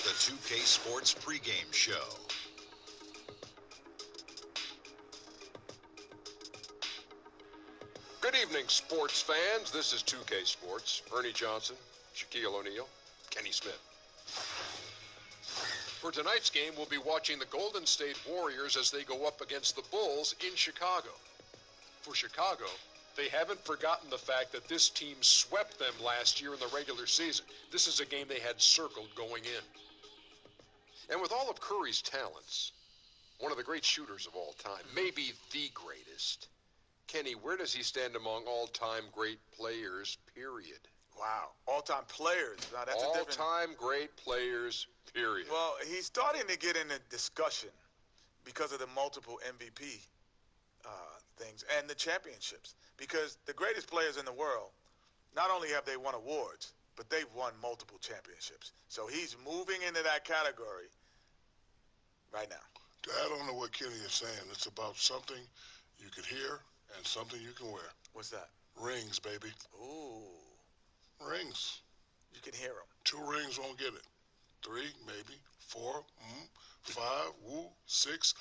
It's the 2K Sports pregame show. Good evening, sports fans. This is 2K Sports. Ernie Johnson, Shaquille O'Neal, Kenny Smith. For tonight's game, we'll be watching the Golden State Warriors as they go up against the Bulls in Chicago. For Chicago, they haven't forgotten the fact that this team swept them last year in the regular season. This is a game they had circled going in. And with all of Curry's talents, one of the great shooters of all time, maybe the greatest, Kenny, where does he stand among all-time great players, period? Wow, all-time players. Now, that's all-time great players, period. Well, he's starting to get in a discussion because of the multiple MVP things and the championships. Because the greatest players in the world, not only have they won awards, but they've won multiple championships. So he's moving into that category right now. To add on to what Kenny is saying, it's about something you could hear and something you can wear. What's that? Rings, baby. Ooh. Rings. You can hear them. 2 rings won't get it. 3, maybe. 4, 5, woo, 6,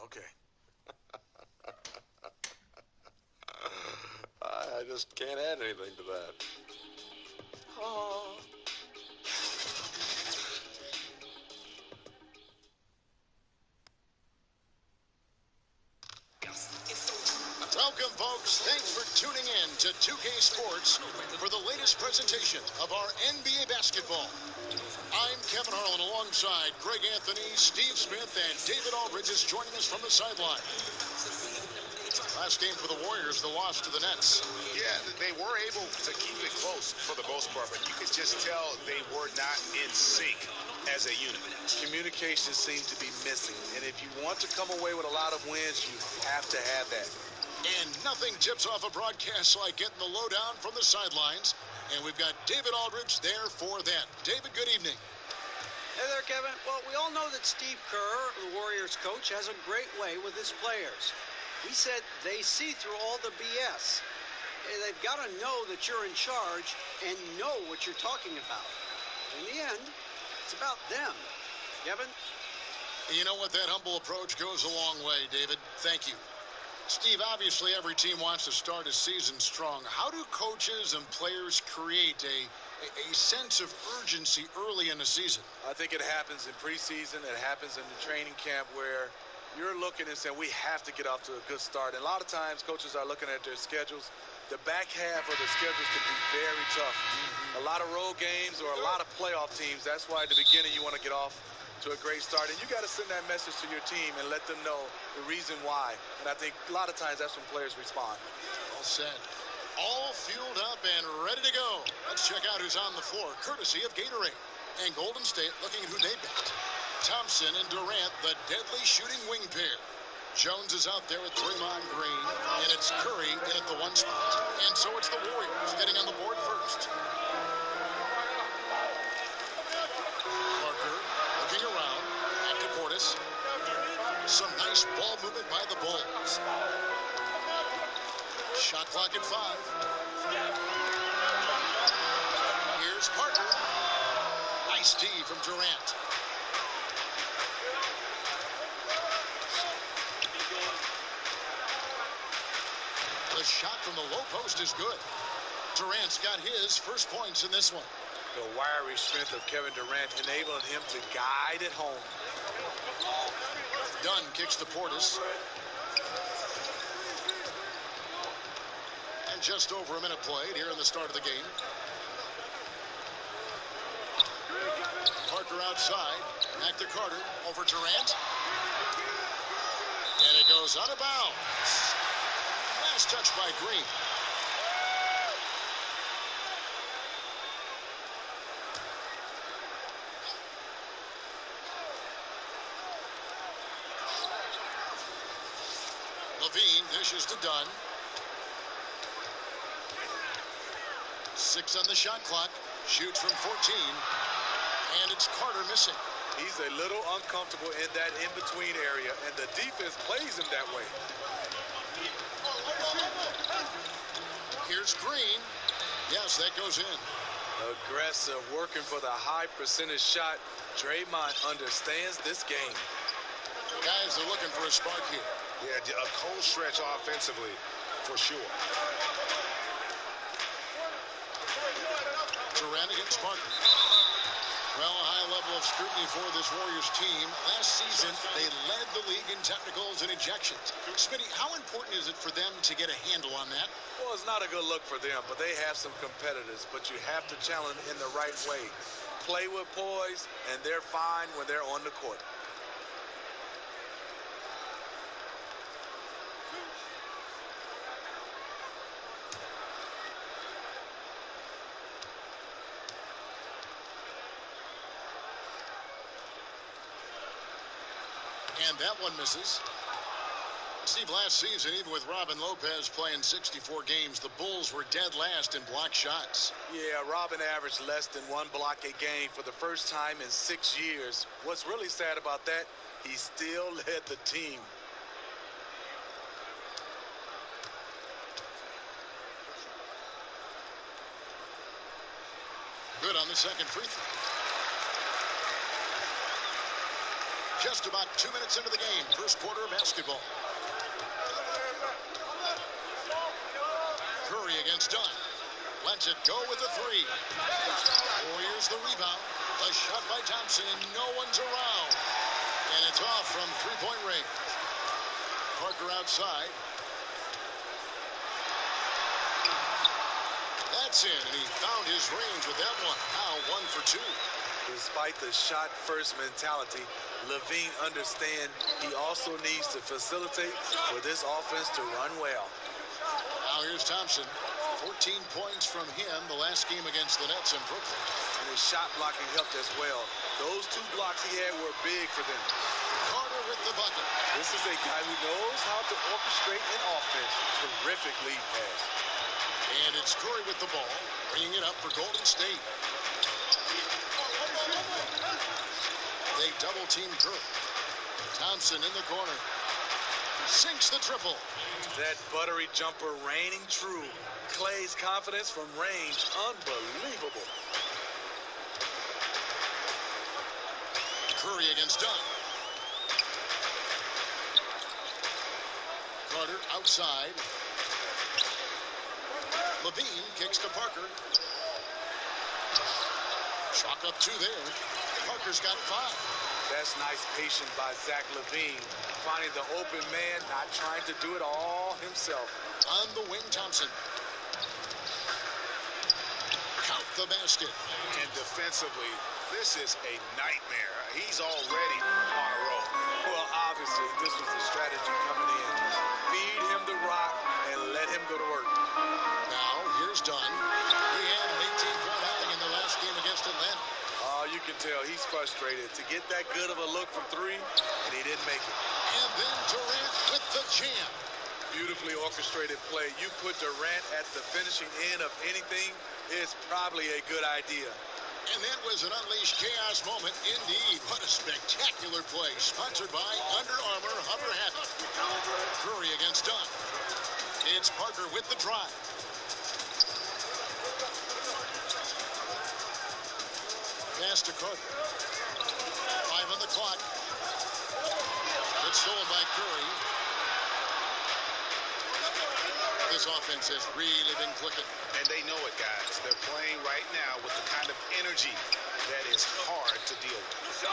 Okay. I just can't add anything to that. Welcome, folks. Thanks for tuning in to 2K Sports for the latest presentation of our NBA basketball. I'm Kevin Harlan alongside Greg Anthony, Steve Smith, and David Aldridge is joining us from the sideline. Last game for the Warriors, the loss to the Nets. Yeah, they were able to keep it close for the most part, but you could just tell they were not in sync as a unit. Communication seemed to be missing, and if you want to come away with a lot of wins, you have to have that. And nothing tips off a broadcast like getting the lowdown from the sidelines. And we've got David Aldridge there for that. David, good evening. Hey there, Kevin. Well, we all know that Steve Kerr, the Warriors coach, has a great way with his players. He said they see through all the BS. They've got to know that you're in charge and know what you're talking about. In the end, it's about them. Kevin? You know what? That humble approach goes a long way, David. Thank you. Steve, obviously every team wants to start a season strong. How do coaches and players create a sense of urgency early in the season? I think it happens in preseason. It happens in the training camp where you're looking and saying, we have to get off to a good start. And a lot of times coaches are looking at their schedules. The back half of the schedules can be very tough. A lot of road games or a lot of playoff teams. That's why at the beginning you want to get off to a great start. And you got to send that message to your team and let them know the reason why. And I think a lot of times that's when players respond. Well said. All fueled up and ready to go. Let's check out who's on the floor, courtesy of Gatorade. And Golden State looking at who they've got. Thompson and Durant, the deadly shooting wing pair. Jones is out there with Draymond Green, and it's Curry in at the 1 spot. And so it's the Warriors getting on the board first. Parker looking around, back to Portis. Some nice ball movement by the Bulls. Shot clock at 5. Here's Parker. Nice D from Durant. The shot from the low post is good. Durant's got his first points in this one. The wiry strength of Kevin Durant enabling him to guide it home. Dunn kicks to Portis. And just over a minute played here in the start of the game. Parker outside. Back to Carter. Over Durant. And it goes out of bounds. Last touch by Green. Levine dishes to Dunn. 6 on the shot clock. Shoots from 14. And it's Carter missing. He's a little uncomfortable in that in-between area, and the defense plays him that way. Here's Green. Yes, that goes in. Aggressive, working for the high percentage shot. Draymond understands this game. Guys are looking for a spark here. Yeah, a cold stretch offensively, for sure. Durant against Parker. Well, a high level of scrutiny for this Warriors team. Last season, they led the league in technicals and ejections. Smitty, how important is it for them to get a handle on that? Well, it's not a good look for them, but they have some competitors. But you have to challenge in the right way. Play with poise, and they're fine when they're on the court. And that one misses. Steve, last season, even with Robin Lopez playing 64 games, the Bulls were dead last in block shots. Yeah, Robin averaged less than 1 block a game for the first time in 6 years. What's really sad about that, he still led the team. Good on the second free throw. Just about 2 minutes into the game, first quarter of basketball. Curry against Dunn. Lets it go with a three. Warriors the rebound. A shot by Thompson, and no one's around. And it's off from three-point range. Parker outside. That's in, and he found his range with that one. Now 1 for 2. Despite the shot-first mentality, Levine understands he also needs to facilitate for this offense to run well. Now here's Thompson. 14 points from him the last game against the Nets in Brooklyn. And his shot blocking helped as well. Those 2 blocks he had were big for them. Carter with the bucket. This is a guy who knows how to orchestrate an offense. Terrific lead pass. And it's Curry with the ball, bringing it up for Golden State. They double-team Curry. Thompson in the corner. Sinks the triple. That buttery jumper reigning true. Clay's confidence from range, unbelievable. Curry against Dunn. Carter outside. Levine kicks to Parker. Chalk up 2 there. Parker's got 5. That's nice patience by Zach Levine. Finding the open man, not trying to do it all himself. On the wing, Thompson. Count the basket. And defensively, this is a nightmare. He's already on a roll. Well, obviously, this was the strategy coming in. Feed him the rock and let him go to work. Now, here's Dunn. He had an 18-point outing in the last game against Atlanta. Oh, you can tell he's frustrated to get that good of a look from 3, and he didn't make it. And then Durant with the jam. Beautifully orchestrated play. You put Durant at the finishing end of anything, it's probably a good idea. And that was an unleashed chaos moment indeed. What a spectacular play. Sponsored by Under Armour Hover Habit. Curry against Dunn. It's Parker with the drive. Pass to Carter. 5 on the clock. It's stolen by Curry. This offense has really been clicking. And they know it, guys. They're playing right now with the kind of energy that is hard to deal with.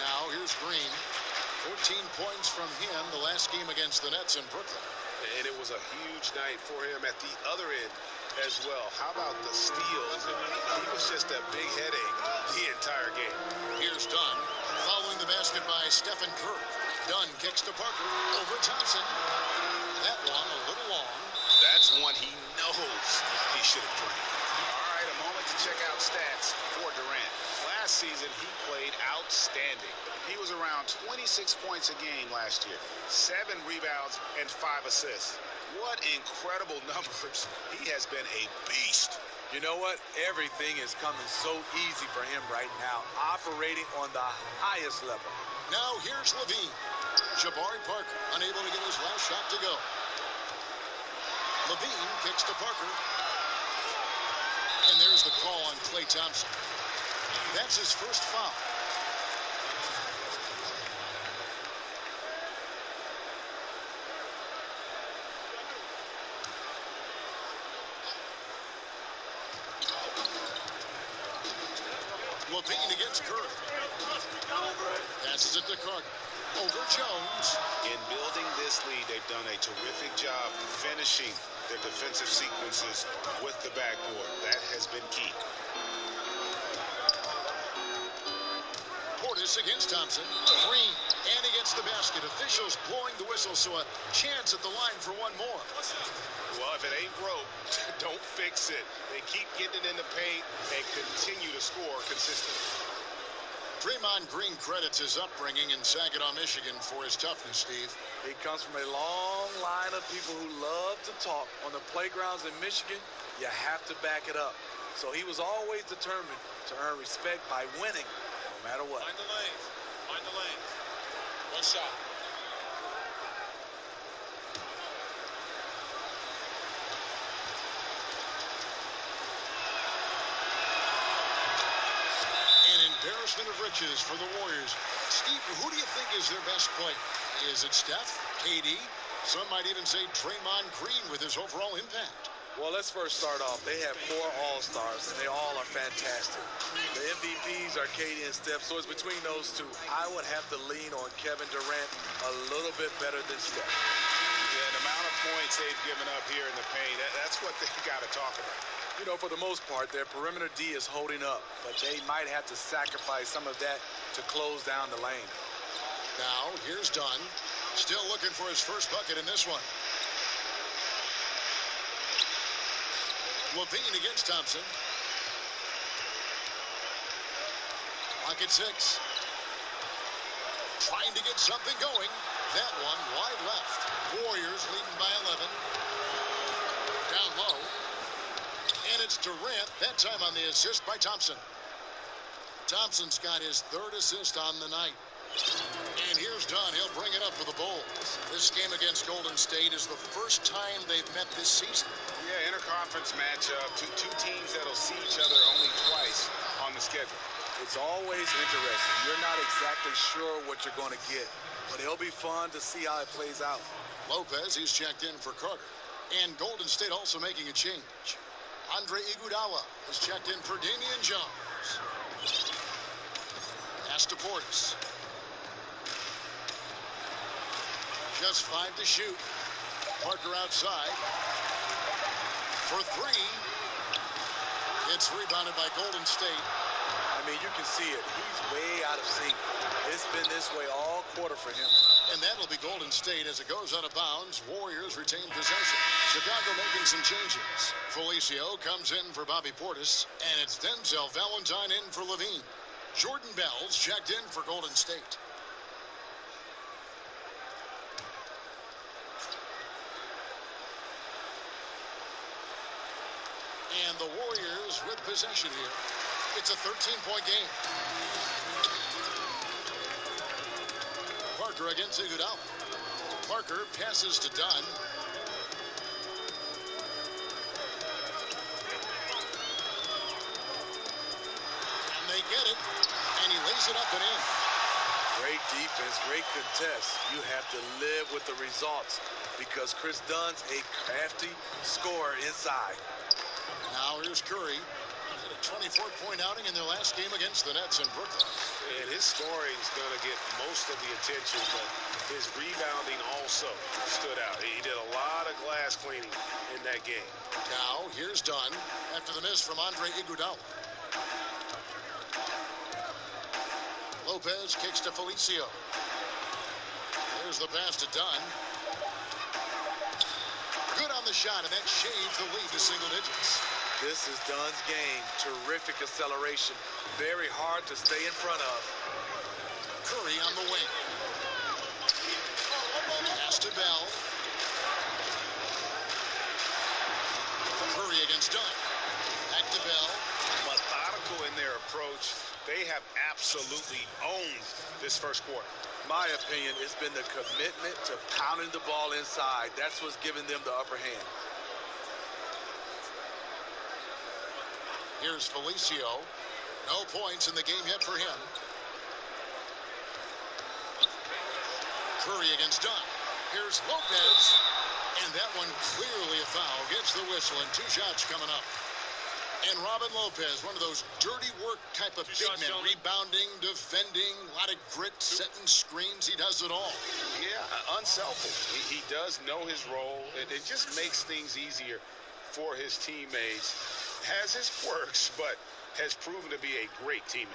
Now here's Green. 14 points from him the last game against the Nets in Brooklyn. And it was a huge night for him at the other end as well. How about the steals? He was just a big headache the entire game. Here's Dunn. Following the basket by Stephen Curry. Dunn kicks to Parker. Over Thompson. That one a little long. That's one he knows he should have drained. All right, a moment to check out stats for Durant. Last season, he played outstanding. He was around 26 points a game last year, 7 rebounds and 5 assists. What incredible numbers. He has been a beast. You know what? Everything is coming so easy for him right now, operating on the highest level. Now here's Levine. Jabari Parker unable to get his last shot to go. Levine kicks to Parker. And there's the call on Klay Thompson. That's his first foul. Levine against Curry. Passes it to Carter. Over Jones. In building this lead, they've done a terrific job finishing their defensive sequences with the backboard. That has been key. Portis against Thompson. Green. And against the basket. Officials blowing the whistle, so a chance at the line for one more. Well, if it ain't broke, don't fix it. They keep getting it in the paint and continue to score consistently. Draymond Green credits his upbringing in Saginaw, Michigan for his toughness, Steve. He comes from a long line of people who love to talk. On the playgrounds in Michigan, you have to back it up. So he was always determined to earn respect by winning, no matter what. Find the lanes. Find the lanes. One shot. Embarrassment of riches for the Warriors. Steve, who do you think is their best player? Is it Steph, KD? Some might even say Draymond Green with his overall impact. Well, let's first start off. They have 4 All-Stars, and they all are fantastic. The MVPs are KD and Steph, so it's between those two. I would have to lean on Kevin Durant a little bit better than Steph. Yeah, the amount of points they've given up here in the paint, that's what they've got to talk about. You know, for the most part, their perimeter D is holding up, but they might have to sacrifice some of that to close down the lane. Now, here's Dunn. Still looking for his first bucket in this one. Levine against Thompson. Pocket 6. Trying to get something going. That one wide left. Warriors leading by 11. Down low. And it's Durant, that time on the assist by Thompson. Thompson's got his 3rd assist on the night. And here's Dunn. He'll bring it up for the Bulls. This game against Golden State is the first time they've met this season. Yeah, interconference matchup. Two teams that'll see each other only twice on the schedule. It's always interesting. You're not exactly sure what you're going to get, but it'll be fun to see how it plays out. Lopez, he's checked in for Carter. And Golden State also making a change. Andre Iguodala has checked in for Damian Jones. Pass to Portis. Just 5 to shoot. Parker outside. For 3. It's rebounded by Golden State. I mean, you can see it. He's way out of sync. It's been this way all quarter for him. And that'll be Golden State as it goes out of bounds. Warriors retain possession. Chicago making some changes. Felicio comes in for Bobby Portis. And it's Denzel Valentine in for Levine. Jordan Bell's checked in for Golden State. And the Warriors with possession here. It's a 13-point game. Parker against Iguodala. Parker passes to Dunn. And they get it. And he lays it up and in. Great defense, great contest. You have to live with the results because Chris Dunn's a crafty scorer inside. Now here's Curry. Had a 24-point outing in their last game against the Nets in Brooklyn. And his scoring is going to get most of the attention, but his rebounding also stood out. He did a lot of glass cleaning in that game. Now here's Dunn after the miss from Andre Iguodala. Lopez kicks to Felicio. There's the pass to Dunn. Good on the shot, and that shaves the lead to single digits. This is Dunn's game. Terrific acceleration. Very hard to stay in front of. Curry on the wing. Pass to Bell. Curry against Dunn. Back to Bell. Methodical in their approach. They have absolutely owned this first quarter. My opinion, it's been the commitment to pounding the ball inside. That's what's giving them the upper hand. Here's Felicio. No points in the game yet for him. Curry against Dunn. Here's Lopez. And that one clearly a foul. Gets the whistle, and 2 shots coming up. And Robin Lopez, one of those dirty work type of big men. Rebounding, defending, a lot of grit, setting screens. He does it all. Yeah, unselfish. He does know his role. It just makes things easier for his teammates. Has his quirks, but has proven to be a great teammate.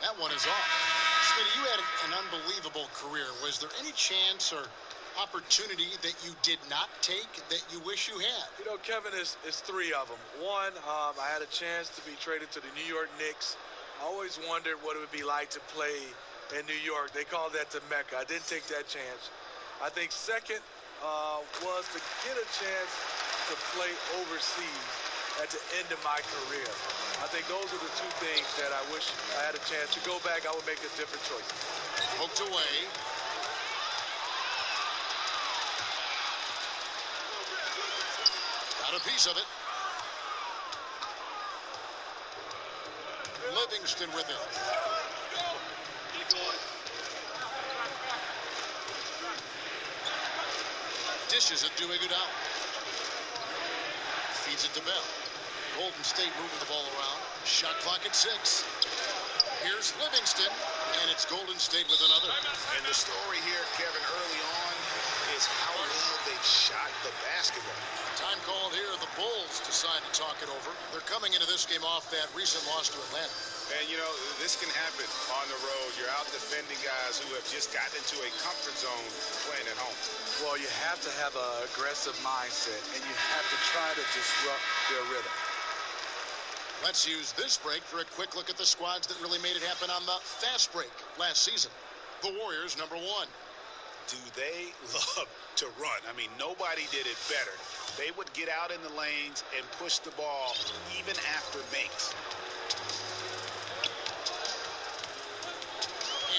That one is off. Smitty, you had an unbelievable career. Was there any chance or opportunity that you did not take that you wish you had? You know, Kevin, it's 3 of them. One, I had a chance to be traded to the New York Knicks. I always wondered what it would be like to play in New York. They call that the Mecca. I didn't take that chance. I think second was to get a chance to play overseas at the end of my career. I think those are the 2 things that I wish I had a chance to go back. I would make a different choice. Poked away. Got a piece of it. Livingston with it. Dishes it to Iguodala. Feeds it to Bell. Golden State moving the ball around. Shot clock at 6. Here's Livingston, and it's Golden State with another. And the story here, Kevin, early on is how well they've shot the basketball. Time called here. The Bulls decide to talk it over. They're coming into this game off that recent loss to Atlanta. And, you know, this can happen on the road. You're out defending guys who have just gotten into a comfort zone playing at home. Well, you have to have an aggressive mindset, and you have to try to disrupt their rhythm. Let's use this break for a quick look at the squads that really made it happen on the fast break last season. The Warriors, number 1. Do they love to run? I mean, nobody did it better. They would get out in the lanes and push the ball even after makes.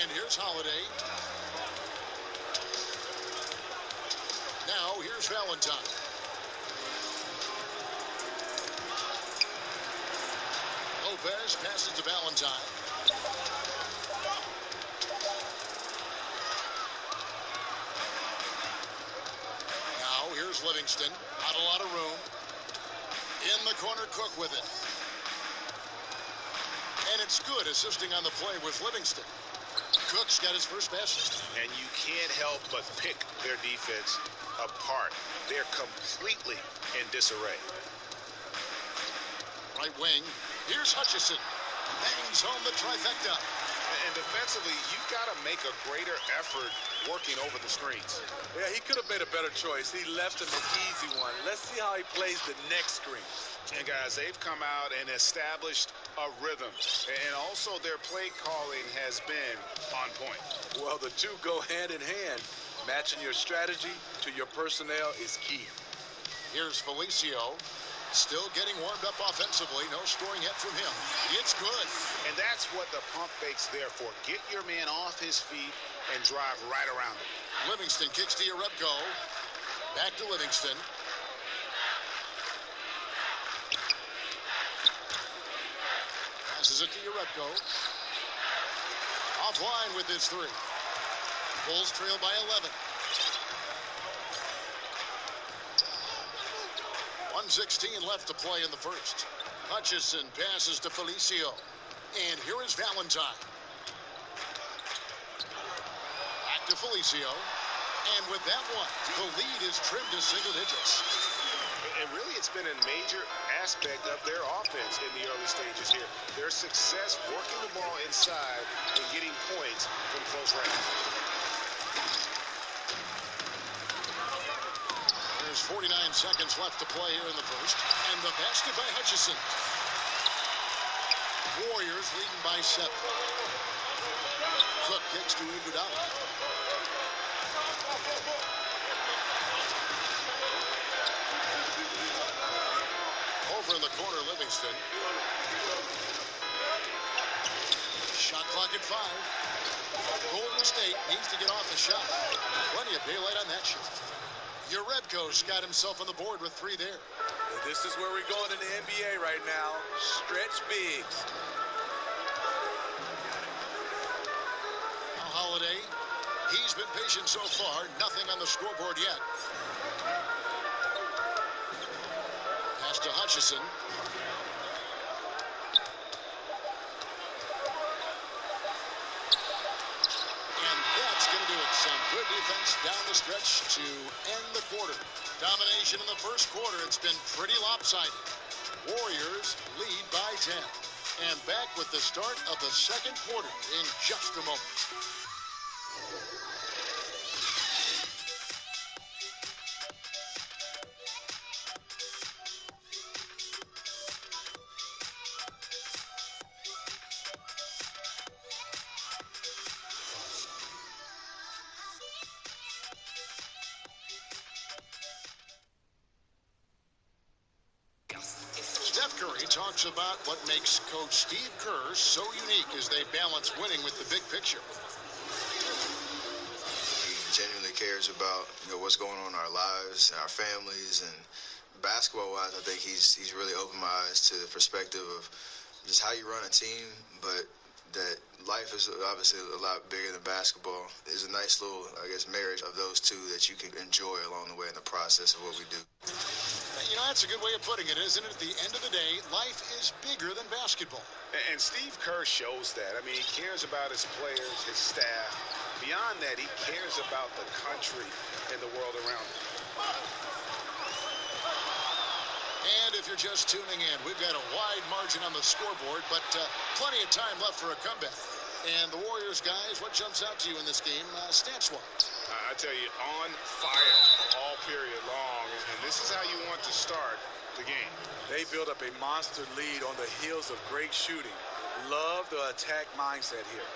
And here's Holiday. Now here's Valentine. Lopez passes to Valentine. Now here's Livingston. Not a lot of room. In the corner, Cook with it. And it's good, assisting on the play with Livingston. Cook's got his first basket. And you can't help but pick their defense apart. They're completely in disarray. Right wing. Here's Hutchison. Bangs home the trifecta. And defensively, you've got to make a greater effort working over the screens. Yeah, he could have made a better choice. He left him an easy one. Let's see how he plays the next screen. And guys, they've come out and established a rhythm. And also their play calling has been on point. Well, the 2 go hand in hand. Matching your strategy to your personnel is key. Here's Felicio. Still getting warmed up offensively. No scoring yet from him. It's good. And that's what the pump fake's there for. Get your man off his feet and drive right around him. Livingston kicks to Jerebko. Back to Livingston. Passes it to Jerebko. Offline with his 3. Bulls trail by 11. 1:16 left to play in the first. Hutchison passes to Felicio. And here is Valentine. Back to Felicio. And with that one, the lead is trimmed to single digits. And really, it's been a major aspect of their offense in the early stages here. Their success working the ball inside and getting points from close range. There's 49 seconds left to play here in the first. And the basket by Hutchison. Warriors leading by 7. Cook kicks to Iguodala. over in the corner, Livingston. Shot clock at 5. Golden State needs to get off the shot. Plenty of daylight on that shot. Jerebko's got himself on the board with 3 there. And this is where we're going in the NBA right now. Stretch bigs. Now Holiday, he's been patient so far. Nothing on the scoreboard yet. Pass to Hutchison. Some good defense down the stretch to end the quarter. Domination in the first quarter. It's been pretty lopsided. Warriors lead by 10. And back with the start of the second quarter in just a moment. Talks about what makes Coach Steve Kerr so unique as they balance winning with the big picture. He genuinely cares about what's going on in our lives, our families, and basketball-wise, I think he's really opened my eyes to the perspective of just how you run a team, but that life is obviously a lot bigger than basketball. It's a nice little, marriage of those two that you can enjoy along the way in the process of what we do. That's a good way of putting it, isn't it? At the end of the day, life is bigger than basketball. And Steve Kerr shows that. I mean, he cares about his players, his staff. Beyond that, he cares about the country and the world around him. And if you're just tuning in, we've got a wide margin on the scoreboard, but plenty of time left for a comeback. And the Warriors, guys, what jumps out to you in this game, stats-wise? I tell you, on fire all period long, and this is how you want to start the game. They build up a monster lead on the heels of great shooting. Love the attack mindset here.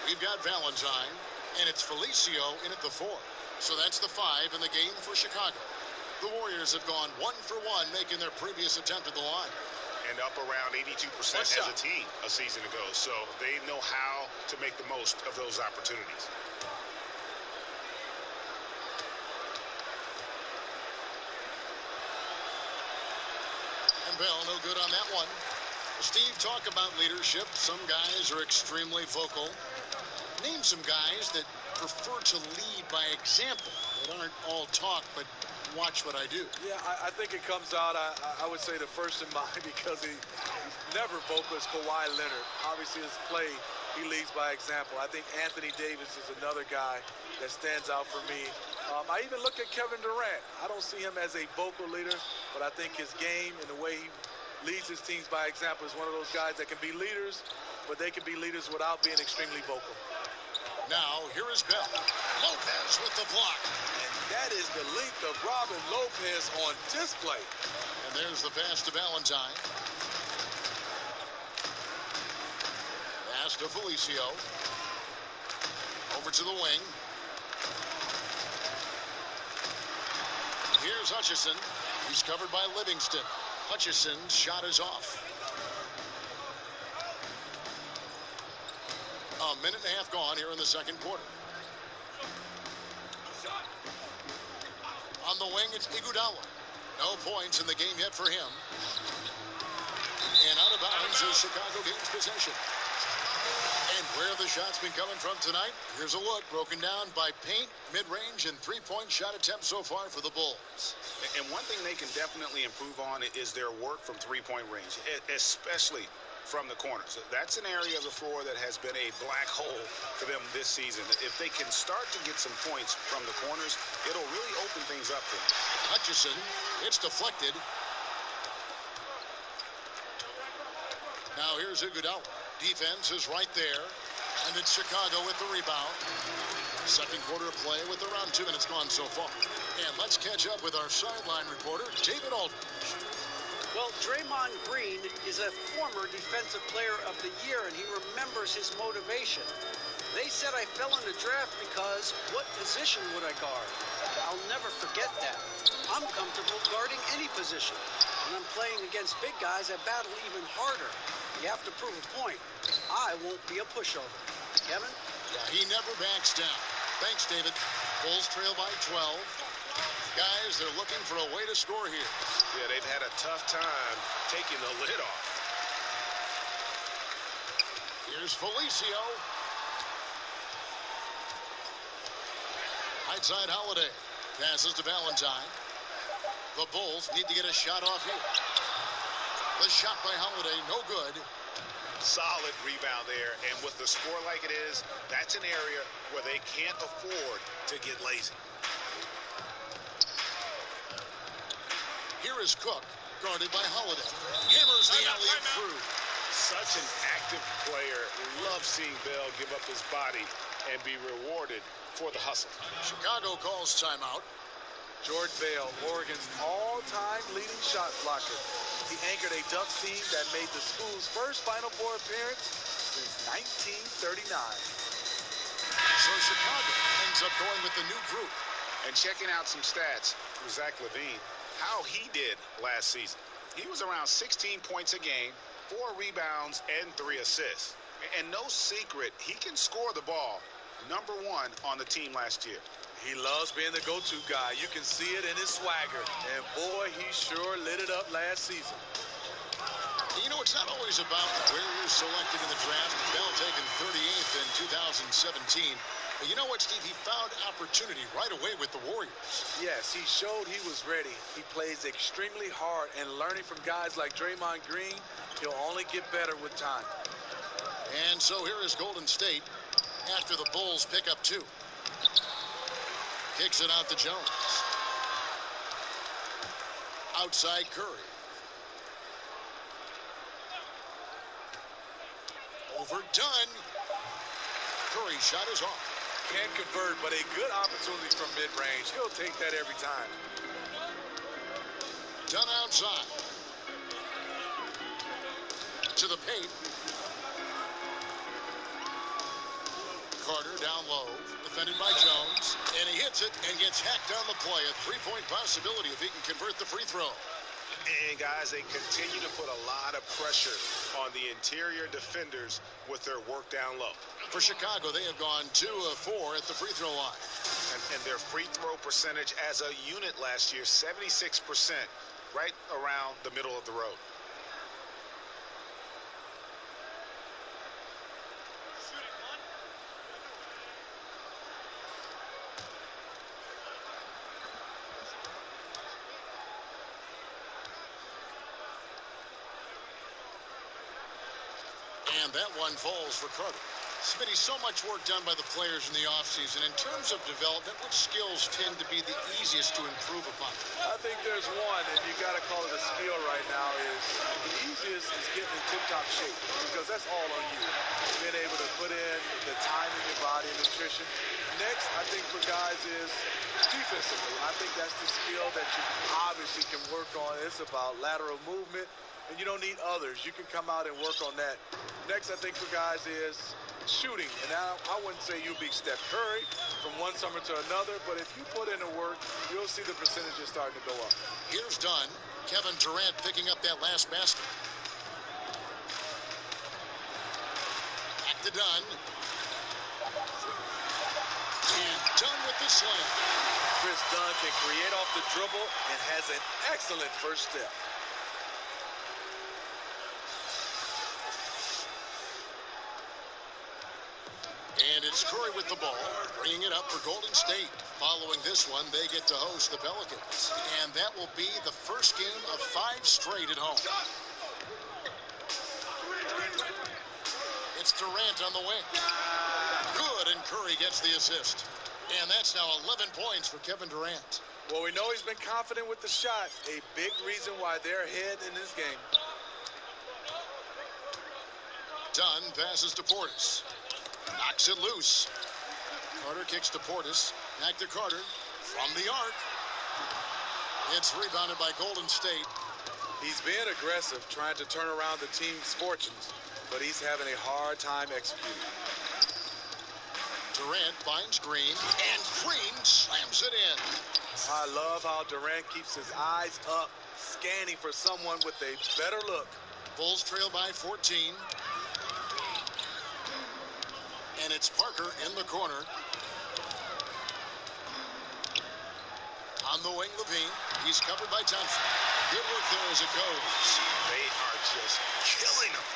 We've got Valentine, and it's Felicio in at the 4. So that's the 5 in the game for Chicago. The Warriors have gone 1 for 1, making their previous attempt at the line. And up around 82% as a team a season ago. So they know how to make the most of those opportunities. And Bell, no good on that one. Steve, talk about leadership. Some guys are extremely vocal. Name some guys that prefer to lead by example, that aren't all talk, but watch what I do. Yeah, I think it comes out, I would say the first in mind, because he's never vocal, is Kawhi Leonard. Obviously, his play, he leads by example. I think Anthony Davis is another guy that stands out for me. I even look at Kevin Durant. I don't see him as a vocal leader, but I think his game and the way he leads his teams by example is one of those guys that can be leaders, but they can be leaders without being extremely vocal. Now, here is Bell. Lopez with the block. And that is the length of Robin Lopez on display. And there's the pass to Valentine. Pass to Felicio. Over to the wing. Here's Hutchison. He's covered by Livingston. Hutchison's shot is off. A minute and a half gone here in the second quarter. On the wing, it's Iguodala. No points in the game yet for him. And out of bounds is Chicago gains possession. And where have the shots been coming from tonight? Here's a look broken down by paint, mid-range, and three-point shot attempts so far for the Bulls. And one thing they can definitely improve on is their work from three-point range, especially from the corners. That's an area of the floor that has been a black hole for them this season. If they can start to get some points from the corners, it'll really open things up for them. Hutchison, it's deflected. Now here's Iguodala. Defense is right there. And it's Chicago with the rebound. Second quarter of play with around 2 minutes gone so far. And let's catch up with our sideline reporter, David Aldridge. Well, Draymond Green is a former Defensive Player of the Year, and he remembers his motivation. They said I fell in the draft because what position would I guard? I'll never forget that. I'm comfortable guarding any position. When I'm playing against big guys, I battle even harder. You have to prove a point. I won't be a pushover. Kevin? Yeah, he never backs down. Thanks, David. Bulls trail by 12. Guys, they're looking for a way to score here. Yeah, they've had a tough time taking the lid off. Here's Felicio. Right side Holiday. Passes to Valentine. The Bulls need to get a shot off here. The shot by Holiday, no good. Solid rebound there, and with the score like it is, that's an area where they can't afford to get lazy. Here is Cook, guarded by Holiday. Hammers the alley through. Such an active player. Love seeing Bell give up his body and be rewarded for the hustle. Chicago calls timeout. Jordan Bell, Oregon's all-time leading shot blocker. He anchored a Ducks team that made the school's first Final Four appearance since 1939. So Chicago ends up going with the new group. And checking out some stats for Zach LaVine, how he did last season. He was around 16 points a game, 4 rebounds, and 3 assists. And no secret, he can score the ball. #1 on the team last year. He loves being the go-to guy. You can see it in his swagger. And boy, he sure lit it up last season. You know, it's not always about where you're selected in the draft. Bell taken 38th in 2017. But you know what, Steve? He found opportunity right away with the Warriors. Yes, he showed he was ready. He plays extremely hard, and learning from guys like Draymond Green, he'll only get better with time. And so here is Golden State after the Bulls pick up 2. Kicks it out to Jones. Outside Curry. Overdone. Curry shot is off. Can't convert, but a good opportunity from mid-range. He'll take that every time. Done outside. To the paint. Carter down low. Defended by Jones. And he hits it and gets hacked on the play. A 3-point possibility if he can convert the free throw. And guys, they continue to put a lot of pressure on the interior defenders with their work down low. For Chicago, they have gone 2 of 4 at the free throw line. And their free throw percentage as a unit last year, 76%, right around the middle of the road. And that one falls for Carter. Smitty, so much work done by the players in the offseason. In terms of development, which skills tend to be the easiest to improve upon? I think there's one, and you got to call it a skill right now, is the easiest is getting in tip-top shape, because that's all on you. Being able to put in the time in your body and nutrition. Next, I think for guys is defensively. I think that's the skill that you obviously can work on. It's about lateral movement, and you don't need others. You can come out and work on that. Next, I think for guys is shooting. And now I wouldn't say you'll be Steph Curry from one summer to another, but if you put in the work, you'll see the percentages starting to go up. Here's Dunn. Kevin Durant picking up that last basket. Back to Dunn. And Dunn with the slam. Chris Dunn can create off the dribble and has an excellent first step. And it's Curry with the ball, bringing it up for Golden State. Following this one, they get to host the Pelicans. And that will be the first game of 5 straight at home. It's Durant on the wing. Good, and Curry gets the assist. And that's now 11 points for Kevin Durant. Well, we know he's been confident with the shot. A big reason why they're ahead in this game. Dunn passes to Portis. Knocks it loose. Carter kicks to Portis. Back to Carter. From the arc. It's rebounded by Golden State. He's being aggressive, trying to turn around the team's fortunes, but he's having a hard time executing. Durant finds Green, and Green slams it in. I love how Durant keeps his eyes up, scanning for someone with a better look. Bulls trail by 14. And it's Parker in the corner. On the wing, Levine. He's covered by Thompson. Good work there as it goes. They are just killing them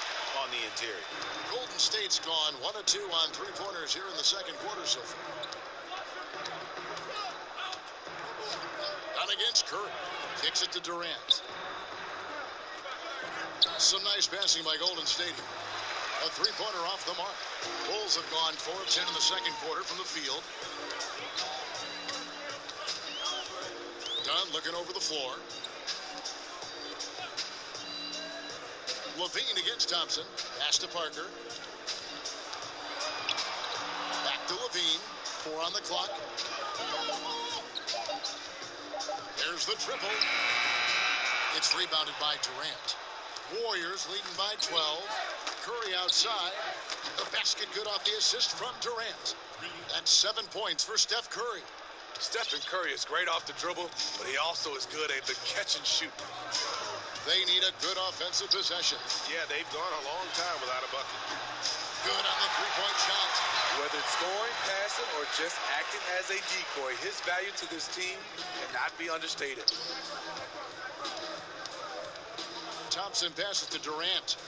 on the interior. Golden State's gone 1 of 2 on three-pointers here in the second quarter so far. Down against Curry. Kicks it to Durant. Some nice passing by Golden State here. A three-pointer off the mark. Bulls have gone 4 of 10 in the second quarter from the field. Dunn looking over the floor. Levine against Thompson. Pass to Parker. Back to Levine. 4 on the clock. There's the triple. It's rebounded by Durant. Warriors leading by 12. Curry outside. The basket good off the assist from Durant. That's 7 points for Steph Curry. Stephen Curry is great off the dribble, but he also is good at the catch and shoot. They need a good offensive possession. Yeah, they've gone a long time without a bucket. Good on the three-point shot. Whether it's scoring, passing, or just acting as a decoy, his value to this team cannot be understated. Thompson passes to Durant.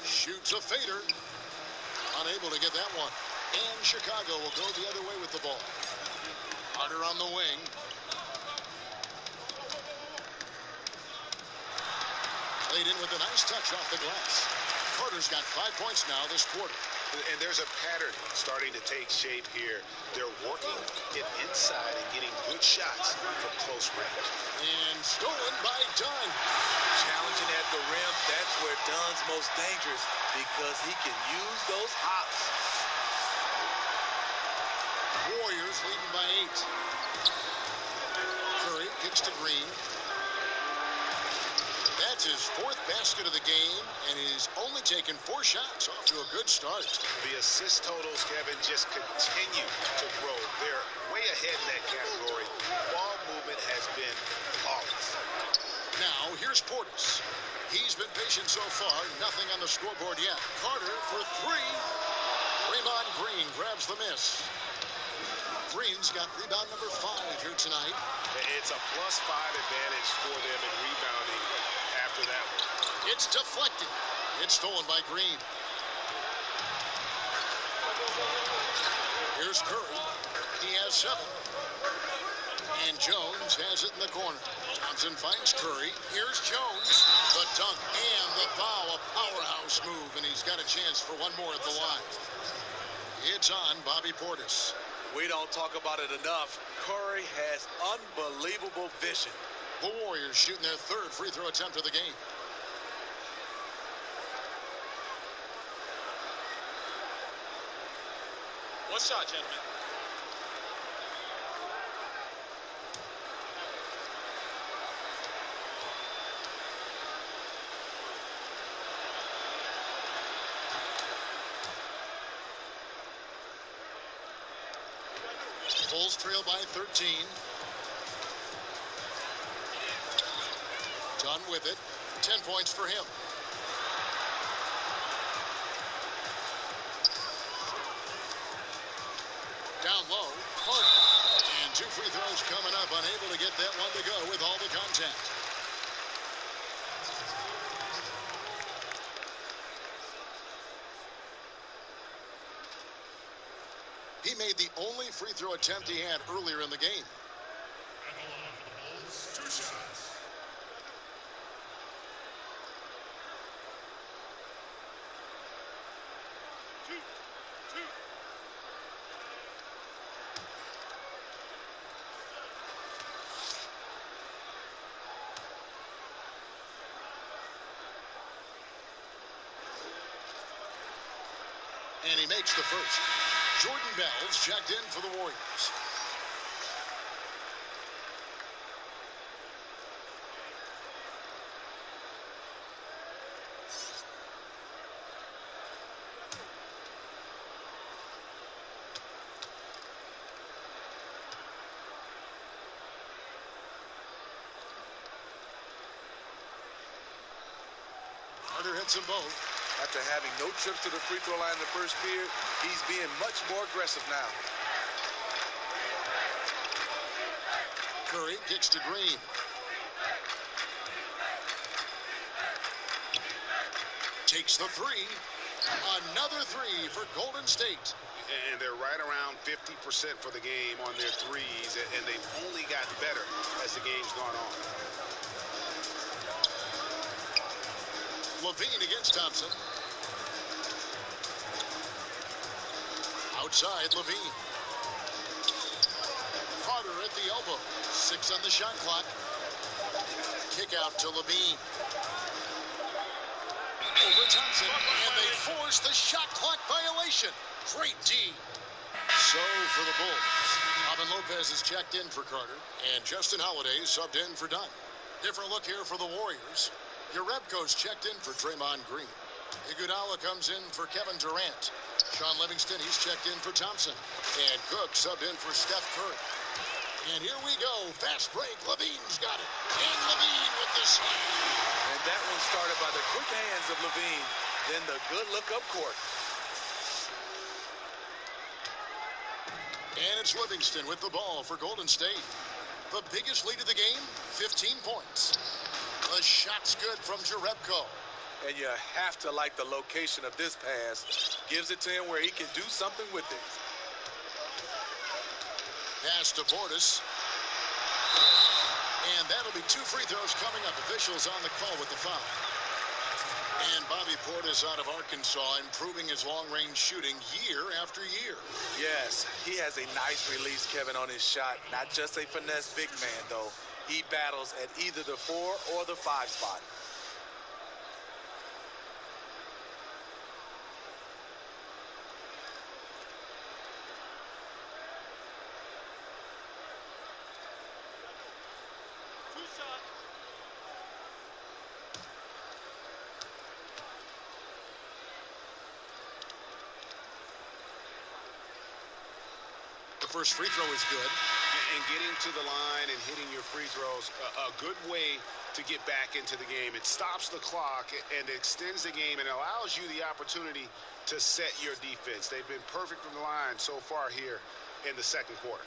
Shoots a fader. Unable to get that one. And Chicago will go the other way with the ball. Carter on the wing. Played in with a nice touch off the glass. Carter's got 5 points now this quarter. And there's a pattern starting to take shape here. They're working it inside and getting good shots from close range. And stolen by Dunn. Challenging at the rim, that's where Dunn's most dangerous because he can use those hops. Warriors leading by 8. Curry kicks to Green. That's his 4th basket of the game, and he's only taken 4 shots. Off to a good start. The assist totals, Kevin, just continue to grow. They're way ahead in that category. Ball movement has been flawless. Now, here's Portis. He's been patient so far. Nothing on the scoreboard yet. Carter for 3. Draymond Green grabs the miss. Green's got rebound number 5 here tonight. It's a +5 advantage for them in rebounding after that one. It's deflected. It's stolen by Green. Here's Curry. He has 7. And Jones has it in the corner. Thompson finds Curry. Here's Jones. The dunk and the foul. A powerhouse move, and he's got a chance for one more at the line. It's on Bobby Portis. We don't talk about it enough. Curry has unbelievable vision. The Warriors shooting their 3rd free throw attempt of the game. One shot, gentlemen. Bulls trail by 13. Dunn with it. 10 points for him. Down low. Carter. And 2 free throws coming up. Unable to get that one to go with all the contact. He made the only free throw attempt he had earlier in the game. And the line for the Bulls, 2 shots. And he makes the first. Jordan Bell's checked in for the Warriors. Carter hits them both. After having no trips to the free throw line in the first period, he's being much more aggressive now. Curry kicks to Green. Takes the three. Another three for Golden State. And they're right around 50% for the game on their threes, and they've only gotten better as the game's gone on. Levine against Thompson. Outside, Levine. Carter at the elbow. 6 on the shot clock. Kick out to Levine. Over Thompson, and they force the shot clock violation. Great D. So for the Bulls, Robin Lopez is checked in for Carter, and Justin Holiday subbed in for Dunn. Different look here for the Warriors. Jerebko's checked in for Draymond Green. Iguodala comes in for Kevin Durant. Sean Livingston, he's checked in for Thompson. And Cook subbed in for Steph Curry. And here we go. Fast break. Levine's got it. And Levine with the slam. And that one started by the quick hands of Levine. Then the good look up court. And it's Livingston with the ball for Golden State. The biggest lead of the game, 15 points. The shot's good from Jerebko. And you have to like the location of this pass. Gives it to him where he can do something with it. Pass to Portis. And that'll be 2 free throws coming up. Officials on the call with the foul. And Bobby Portis out of Arkansas, improving his long-range shooting year after year. Yes, he has a nice release, Kevin, on his shot. Not just a finesse big man, though. He battles at either the 4 or the 5 spot. First free throw is good. And getting to the line and hitting your free throws, a good way to get back into the game. It stops the clock and extends the game and allows you the opportunity to set your defense. They've been perfect from the line so far here in the second quarter.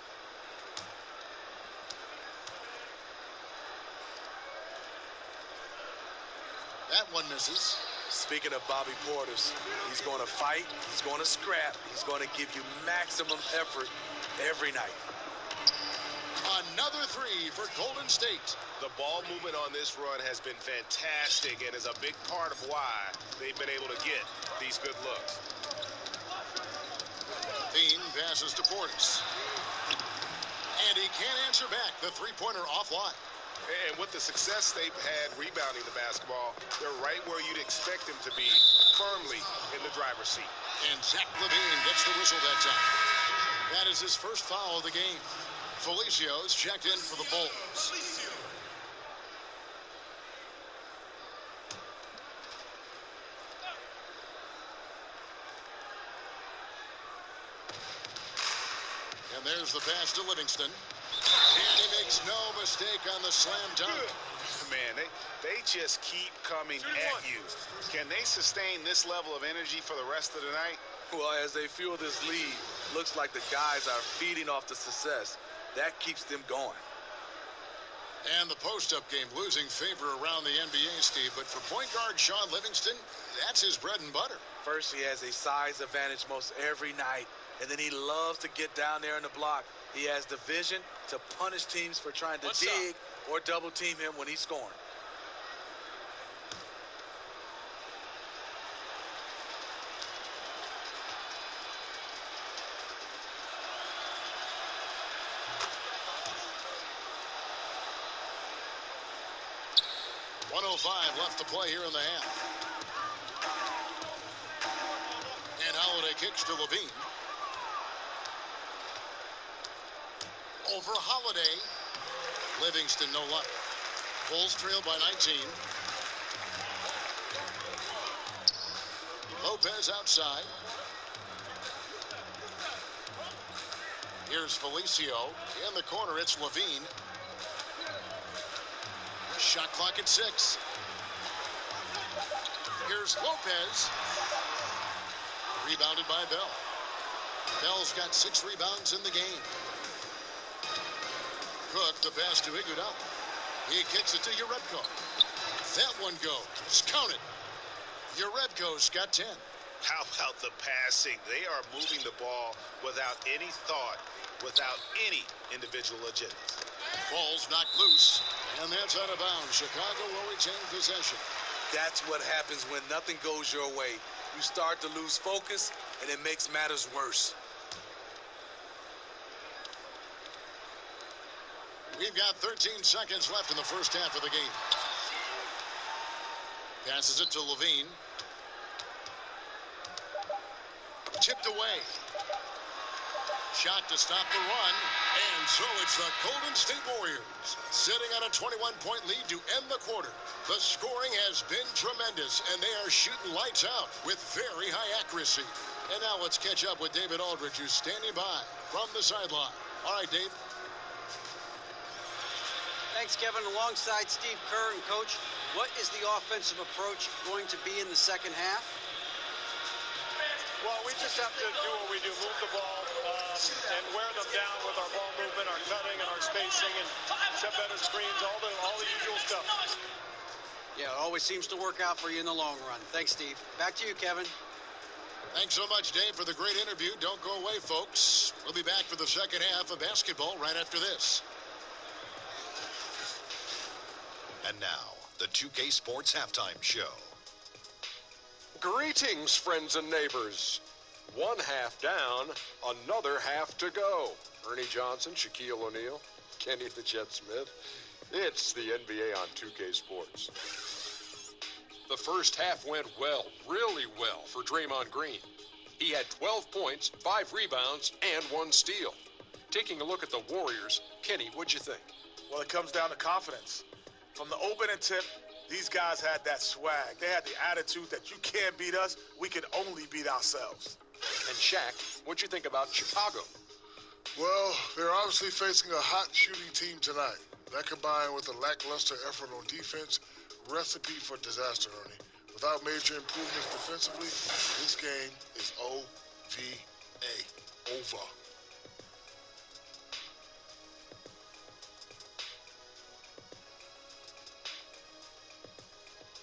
That one misses. Speaking of Bobby Portis, he's going to fight, he's going to scrap, he's going to give you maximum effort every night. Another three for Golden State. The ball movement on this run has been fantastic and is a big part of why they've been able to get these good looks. Bean passes to Portis. And he can't answer back. The three-pointer offline. And with the success they've had rebounding the basketball, they're right where you'd expect them to be, firmly in the driver's seat. And Zach LaVine gets the whistle that time. That is his first foul of the game. Felicio's checked in for the Bulls. And there's the pass to Livingston. And he makes no mistake on the slam dunk. Man, they just keep coming at you. Can they sustain this level of energy for the rest of the night? Well, as they fuel this lead, looks like the guys are feeding off the success. That keeps them going. And the post-up game losing favor around the NBA, Steve. But for point guard Sean Livingston, that's his bread and butter. First, he has a size advantage most every night. And then he loves to get down there in the block. He has the vision to punish teams for trying to dig or double team him when he's scoring. .105 left to play here in the half. And Holiday kicks to Levine. Over Holiday. Livingston, no luck. Bulls trail by 19. Lopez outside. Here's Felicio. In the corner, it's Levine. Shot clock at 6. Here's Lopez. Rebounded by Bell. Bell's got 6 rebounds in the game. Cook, the pass to Iguodala. He kicks it to Jerebko. That one goes. Count it. Jerebko's got 10. How about the passing? They are moving the ball without any thought, without any individual agenda. Ball's knocked loose, and that's out of bounds. Chicago will retain possession. That's what happens when nothing goes your way. You start to lose focus, and it makes matters worse. We've got 13 seconds left in the first half of the game. Passes it to Levine. Tipped away. Shot to stop the run. And so it's the Golden State Warriors sitting on a 21-point lead to end the quarter. The scoring has been tremendous, and they are shooting lights out with very high accuracy. And now let's catch up with David Aldridge, who's standing by from the sideline. All right, Dave. Thanks, Kevin. Alongside Steve Kerr and Coach, what is the offensive approach going to be in the second half? Well, we just have to do what we do, move the ball and wear them down with our ball movement, our cutting, and our spacing, and set better screens, all the usual stuff. Yeah, it always seems to work out for you in the long run. Thanks, Steve. Back to you, Kevin. Thanks so much, Dave, for the great interview. Don't go away, folks. We'll be back for the second half of basketball right after this. And now, the 2K Sports Halftime Show. Greetings, friends and neighbors. One half down, another half to go. Ernie Johnson, Shaquille O'Neal, Kenny the Jet Smith. It's the NBA on 2K Sports. The first half went well, really well, for Draymond Green. He had 12 points, 5 rebounds, and 1 steal. Taking a look at the Warriors, Kenny, what'd you think? Well, it comes down to confidence. From the opening tip, these guys had that swag. They had the attitude that you can't beat us, we can only beat ourselves. And Shaq, what'd you think about Chicago? Well, they're obviously facing a hot shooting team tonight. That combined with a lackluster effort on defense, recipe for disaster, Ernie. Without major improvements defensively, this game is OVA. Over.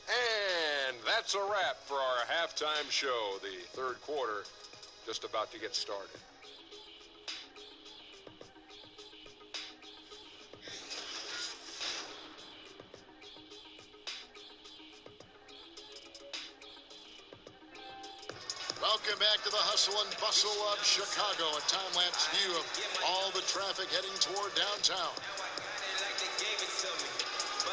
And that's a wrap for our halftime show. The third quarter just about to get started. Welcome back to the hustle and bustle of Chicago. A time-lapse view of all the traffic heading toward downtown.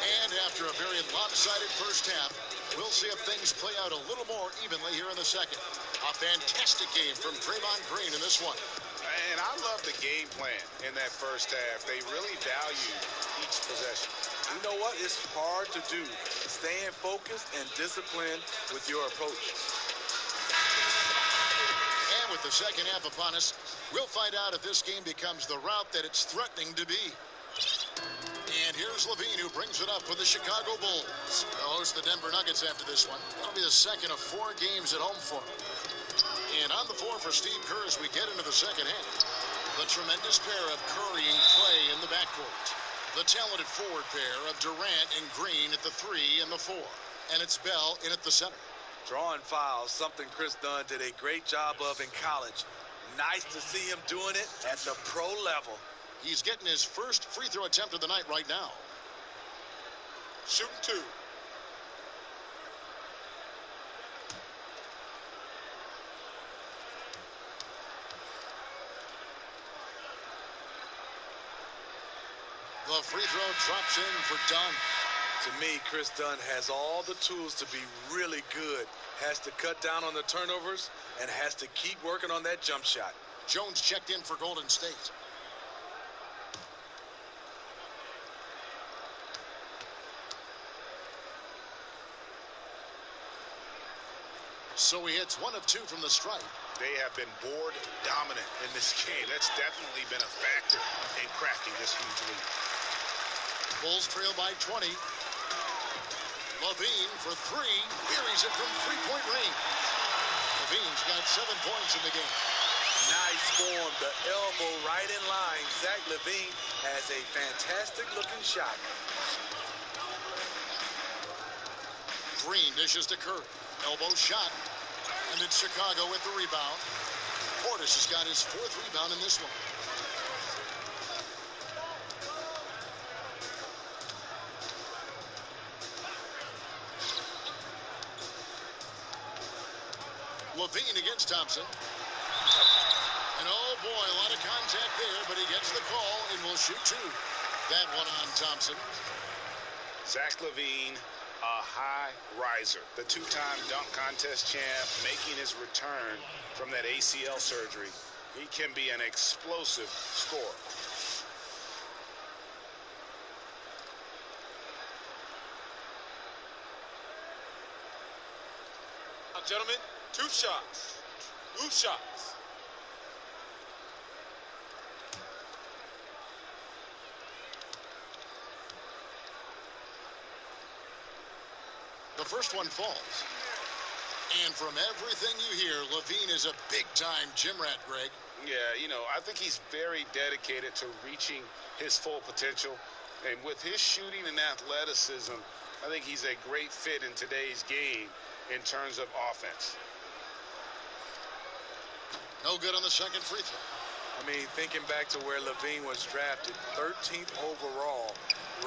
And after a very lopsided first half, we'll see if things play out a little more evenly here in the second. A fantastic game from Draymond Green in this one. And I love the game plan in that first half. They really value each possession. You know what? It's hard to do. Staying focused and disciplined with your approach. And with the second half upon us, we'll find out if this game becomes the route that it's threatening to be. And here's Levine, who brings it up for the Chicago Bulls. They'll host the Denver Nuggets after this one. That'll be the second of 4 games at home for them. And on the floor for Steve Kerr as we get into the second half. The tremendous pair of Curry and Clay in the backcourt. The talented forward pair of Durant and Green at the 3 and the 4. And it's Bell in at the center. Drawing fouls, something Chris Dunn did a great job of in college. Nice to see him doing it at the pro level. He's getting his first free throw attempt of the night right now. Shooting 2. The free throw drops in for Dunn. To me, Chris Dunn has all the tools to be really good. Has to cut down on the turnovers and has to keep working on that jump shot. Jones checked in for Golden State. So he hits 1 of 2 from the stripe. They have been board dominant in this game. That's definitely been a factor in cracking this huge lead. Bulls trail by 20. Levine for three. Buries it from three-point range. Levine's got 7 points in the game. Nice form, the elbow right in line. Zach LaVine has a fantastic-looking shot. Green dishes to Curry. Elbow shot. And it's Chicago with the rebound. Portis has got his 4th rebound in this one. Levine against Thompson. And oh boy, a lot of contact there, but he gets the call and will shoot 2. That one on Thompson. Zach LaVine, a high riser, the 2-time dunk contest champ, making his return from that ACL surgery. He can be an explosive scorer. Now, gentlemen, 2 shots. 2 shots. The first one falls. And from everything you hear, Levine is a big-time gym rat, Greg. Yeah, you know, I think he's very dedicated to reaching his full potential. And with his shooting and athleticism, I think he's a great fit in today's game in terms of offense. No good on the second free throw. I mean, thinking back to where LaVine was drafted, 13th overall,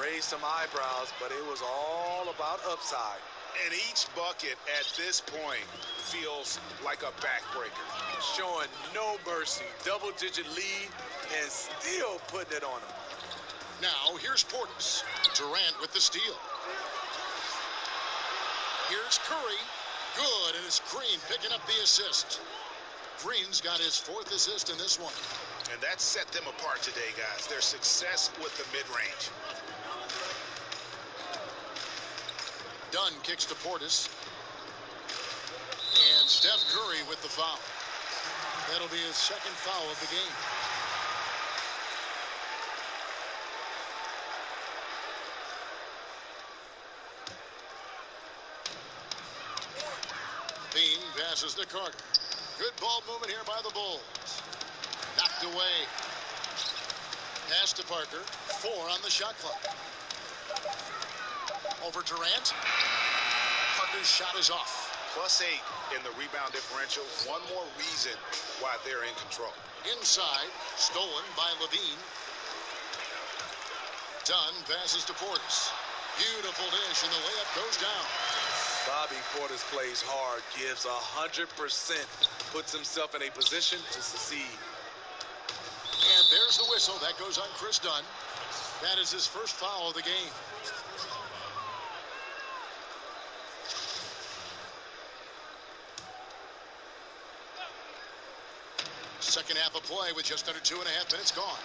raised some eyebrows, but it was all about upside. And each bucket at this point feels like a backbreaker. Showing no mercy, double-digit lead, and still putting it on him. Now, here's Portis. Durant with the steal. Here's Curry. Good, and it's Green picking up the assist. Green's got his 4th assist in this one. And that set them apart today, guys. Their success with the mid-range. Dunn kicks to Portis. And Steph Curry with the foul. That'll be his 2nd foul of the game. Bean passes to Carter. Good ball movement here by the Bulls. Knocked away. Pass to Parker. 4 on the shot clock. Over Durant. Parker's shot is off. +8 in the rebound differential. One more reason why they're in control. Inside. Stolen by Levine. Dunn passes to Portis. Beautiful dish, and the layup goes down. Bobby Portis plays hard, gives 100%, puts himself in a position to succeed. And there's the whistle. That goes on Chris Dunn. That is his 1st foul of the game. Second half of play with just under 2.5 minutes gone.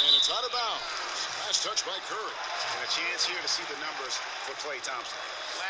And it's out of bounds. Last touch by Curry. And a chance here to see the numbers for Klay Thompson.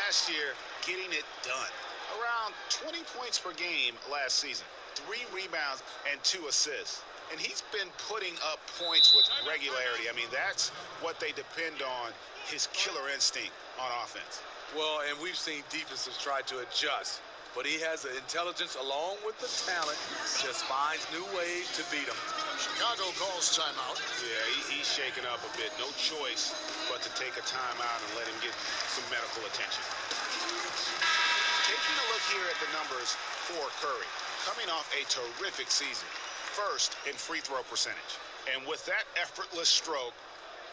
Last year, getting it done. Around 20 points per game last season. 3 rebounds and 2 assists. And he's been putting up points with regularity. I mean, that's what they depend on, his killer instinct on offense. Well, and we've seen defenses try to adjust. But he has the intelligence along with the talent, just finds new ways to beat them. Chicago calls timeout. Yeah, he's shaking up a bit. No choice but to take a timeout and let him get some medical attention. Taking a look here at the numbers for Curry. Coming off a terrific season. 1st in free throw percentage. And with that effortless stroke,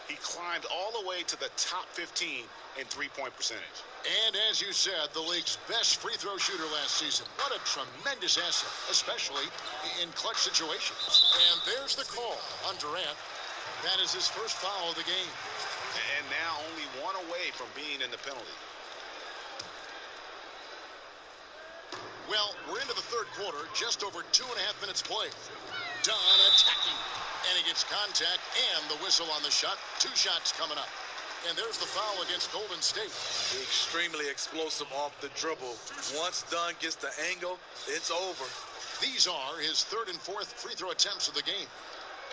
he climbed all the way to the top 15 in 3-point percentage. And as you said, the league's best free throw shooter last season. What a tremendous asset, especially in clutch situations. And there's the call on Durant. That is his 1st foul of the game. And now only 1 away from being in the penalty. Well, we're into the 3rd quarter, just over 2.5 minutes played. Dunn attacking. And he gets contact and the whistle on the shot. 2 shots coming up. And there's the foul against Golden State. Extremely explosive off the dribble. Once Dunn gets the angle, it's over. These are his 3rd and 4th free throw attempts of the game.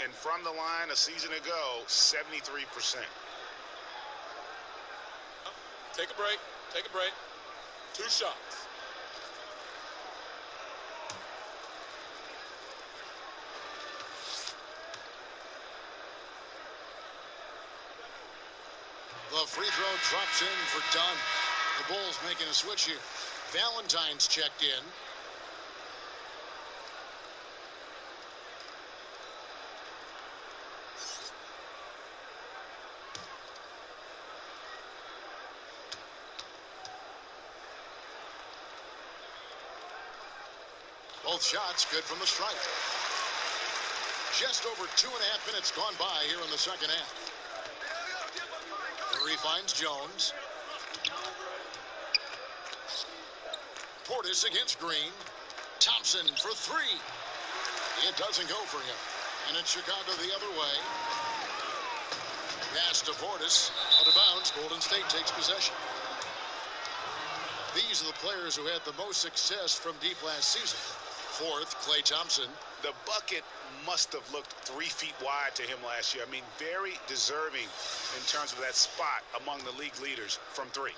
And from the line a season ago, 73%. Take a break. Take a break. 2 shots. The free throw drops in for Dunn. The Bulls making a switch here. Valentine's checked in. Both shots good from the stripe. Just over 2.5 minutes gone by here in the second half. Curry finds Jones. Portis against Green. Thompson for 3. It doesn't go for him. And it's Chicago the other way. Pass to Portis. Out of bounds. Golden State takes possession. These are the players who had the most success from deep last season. Fourth, Klay Thompson. The bucket must have looked 3 feet wide to him last year. I mean, very deserving in terms of that spot among the league leaders from 3.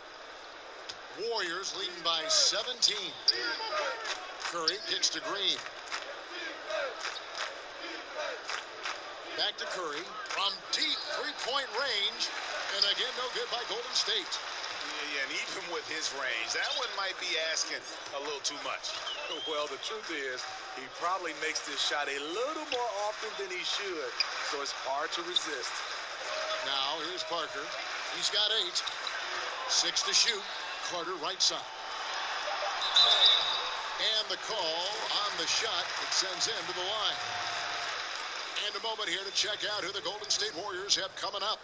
Warriors leading by 17. Curry kicks to Green. Back to Curry from deep three-point range. And again, no good by Golden State. Yeah, and even with his range, that one might be asking a little too much. Well, the truth is, he probably makes this shot a little more often than he should, so it's hard to resist. Now, here's Parker. He's got 8. 6 to shoot. Carter right side. And the call on the shot that sends him to the line. And a moment here to check out who the Golden State Warriors have coming up.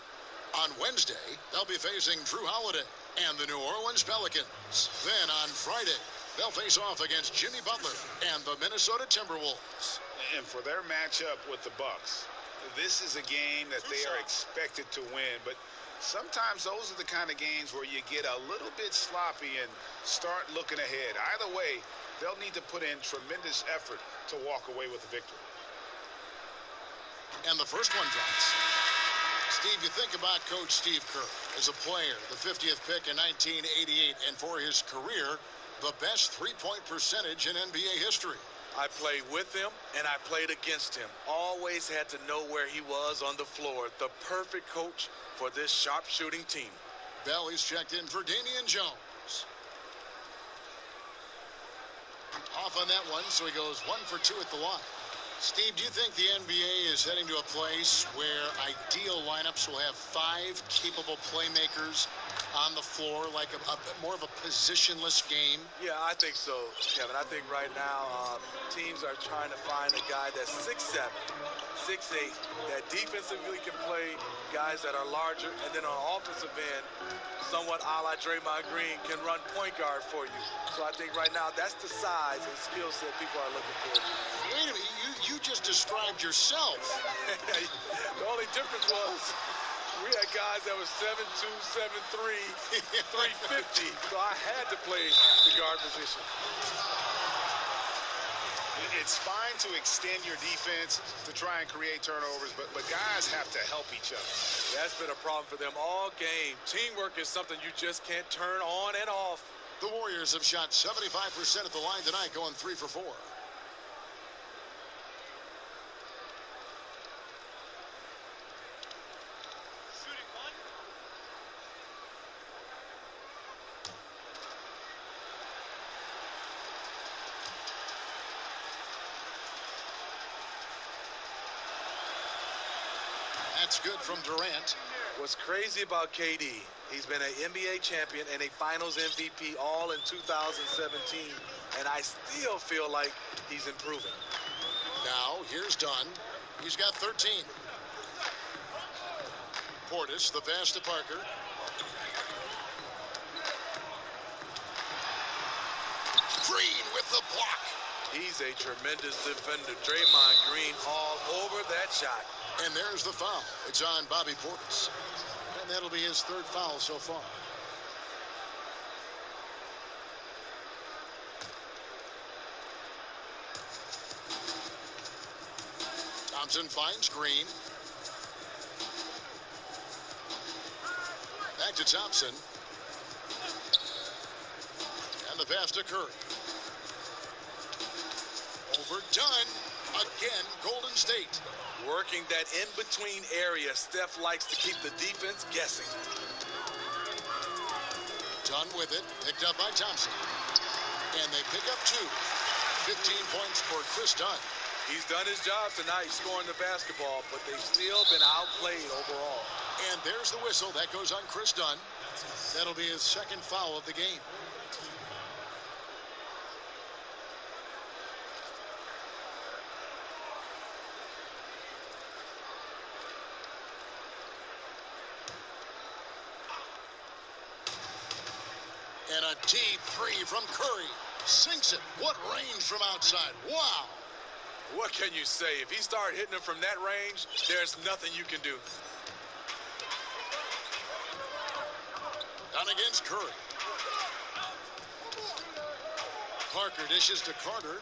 On Wednesday, they'll be facing Drew Holiday and the New Orleans Pelicans. Then on Friday, they'll face off against Jimmy Butler and the Minnesota Timberwolves. And for their matchup with the Bucks, this is a game that they are expected to win. But sometimes those are the kind of games where you get a little bit sloppy and start looking ahead. Either way, they'll need to put in tremendous effort to walk away with the victory. And the first one drops. Steve, you think about Coach Steve Kerr as a player, the 50th pick in 1988, and for his career, the best three-point percentage in NBA history. I played with him, and I played against him. Always had to know where he was on the floor. The perfect coach for this sharp-shooting team. Bell is checked in for Damian Jones. Off on that one, so he goes 1 for 2 at the line. Steve, do you think the NBA is heading to a place where ideal lineups will have 5 capable playmakers on the floor, like a more of a positionless game? Yeah, I think so, Kevin. I think right now teams are trying to find a guy that's 6'7", 6'8", that defensively can play, guys that are larger, and then on offensive end, somewhat a la Draymond Green, can run point guard for you. So I think right now that's the size and skill set people are looking for. Wait a minute, you just described yourself. The only difference was we had guys that were 7'2", 7'3", 350, so I had to play the guard position. It's fine to extend your defense to try and create turnovers, but guys have to help each other. That's been a problem for them all game. Teamwork is something you just can't turn on and off. The Warriors have shot 75% at the line tonight, going 3 for 4. That's good from Durant. What's crazy about KD, he's been an NBA champion and a Finals MVP all in 2017, and I still feel like he's improving. Now, here's Dunn. He's got 13. Portis, the pass to Parker. Green with the block. He's a tremendous defender. Draymond Green all over that shot. And there's the foul. It's on Bobby Portis. And that'll be his 3rd foul so far. Thompson finds Green. Back to Thompson. the pass to Curry. Overdone. Again, Golden State. Working that in-between area, Steph likes to keep the defense guessing. Dunn with it, picked up by Thompson. And they pick up 2. 15 points for Chris Dunn. He's done his job tonight scoring the basketball, but they've still been outplayed overall. And there's the whistle. That goes on Chris Dunn. That'll be his second foul of the game. And a deep three from Curry. Sinks it. What range from outside. Wow. What can you say? If he started hitting them from that range, there's nothing you can do. Down against Curry. Parker dishes to Carter.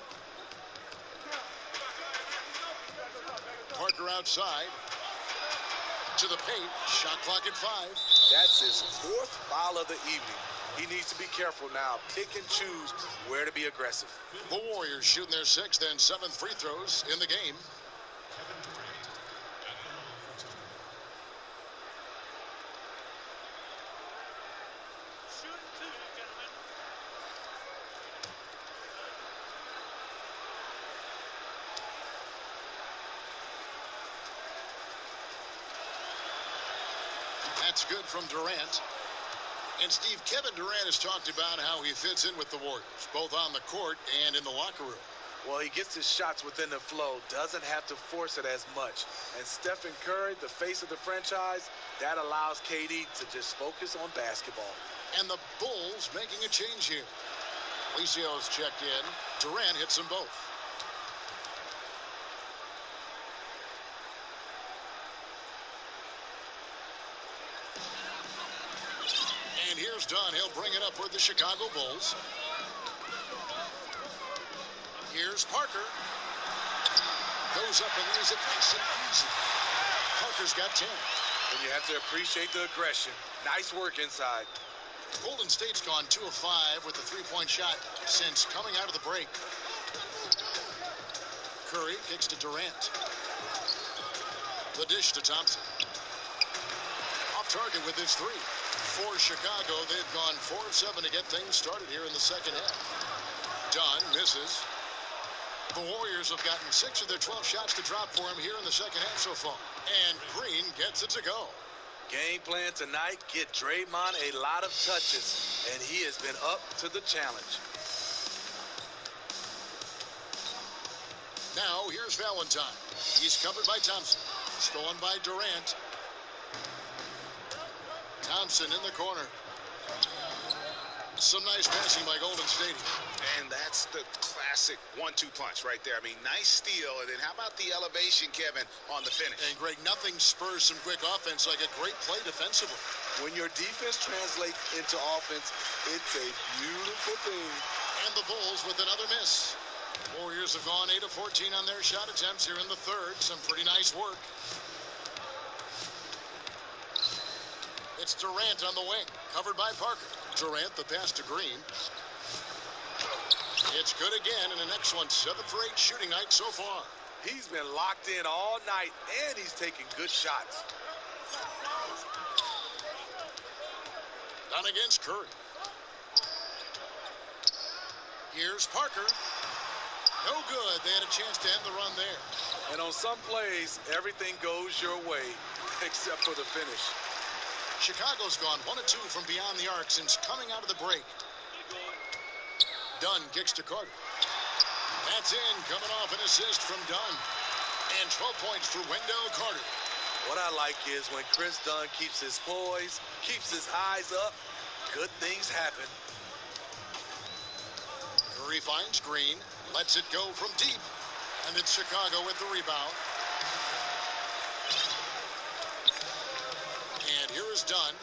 Parker outside. To the paint. Shot clock at 5. That's his 4th foul of the evening. He needs to be careful now. Pick and choose where to be aggressive. The Warriors shooting their 6th and 7th free throws in the game. That's good from Durant. And Steve, Kevin Durant has talked about how he fits in with the Warriors, both on the court and in the locker room. Well, he gets his shots within the flow, doesn't have to force it as much. And Stephen Curry, the face of the franchise, that allows KD to just focus on basketball. And the Bulls making a change here. Alicia's checked in. Durant hits them both. And here's Dunn. He'll bring it up with the Chicago Bulls. Here's Parker. Goes up and lays it nice and easy. Parker's got 10. And you have to appreciate the aggression. Nice work inside. Golden State's gone 2 of 5 with a 3-point shot since coming out of the break. Curry kicks to Durant. The dish to Thompson. Off target with his 3. For Chicago, they've gone 4 of 7 to get things started here in the second half. Dunn misses. The Warriors have gotten 6 of their 12 shots to drop for him here in the second half so far. And Green gets it to go. Game plan tonight, get Draymond a lot of touches, and he has been up to the challenge. Now, here's Valentine. He's covered by Thompson. Stolen by Durant. Thompson in the corner. Some nice passing by Golden State. And that's the classic 1-2 punch right there. I mean, nice steal. And then how about the elevation, Kevin, on the finish? And Greg, nothing spurs some quick offense like a great play defensively. When your defense translates into offense, it's a beautiful thing. And the Bulls with another miss. Warriors have gone 8 of 14 on their shot attempts here in the third. Some pretty nice work. It's Durant on the wing, covered by Parker. Durant, the pass to Green. It's good again, and the next one, 7 for 8 shooting night so far. He's been locked in all night, and he's taking good shots. Down against Curry. Here's Parker. No good. They had a chance to end the run there. And on some plays, everything goes your way, except for the finish. Chicago's gone 1 of 2 from beyond the arc since coming out of the break. Dunn kicks to Carter. That's in, coming off an assist from Dunn. And 12 points for Wendell Carter. What I like is when Chris Dunn keeps his poise, keeps his eyes up, good things happen. Curry finds Green, lets it go from deep. And it's Chicago with the rebound. And here is Dunn.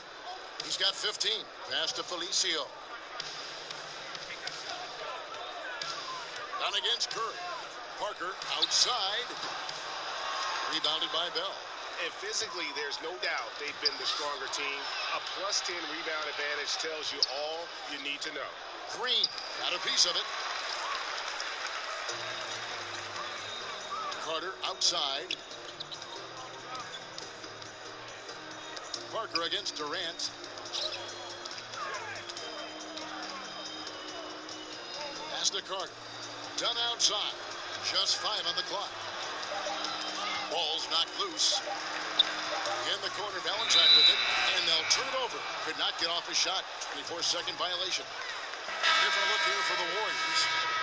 He's got 15. Pass to Felicio. Down against Curry. Parker outside. Rebounded by Bell. And physically, there's no doubt they've been the stronger team. A +10 rebound advantage tells you all you need to know. Green got a piece of it. Carter outside. Parker against Durant. Pass to Carter. Done outside. Just 5 on the clock. Ball's knocked loose. In the corner, Valentine with it, and they'll turn it over. Could not get off a shot. 24-second violation. Different look here for the Warriors.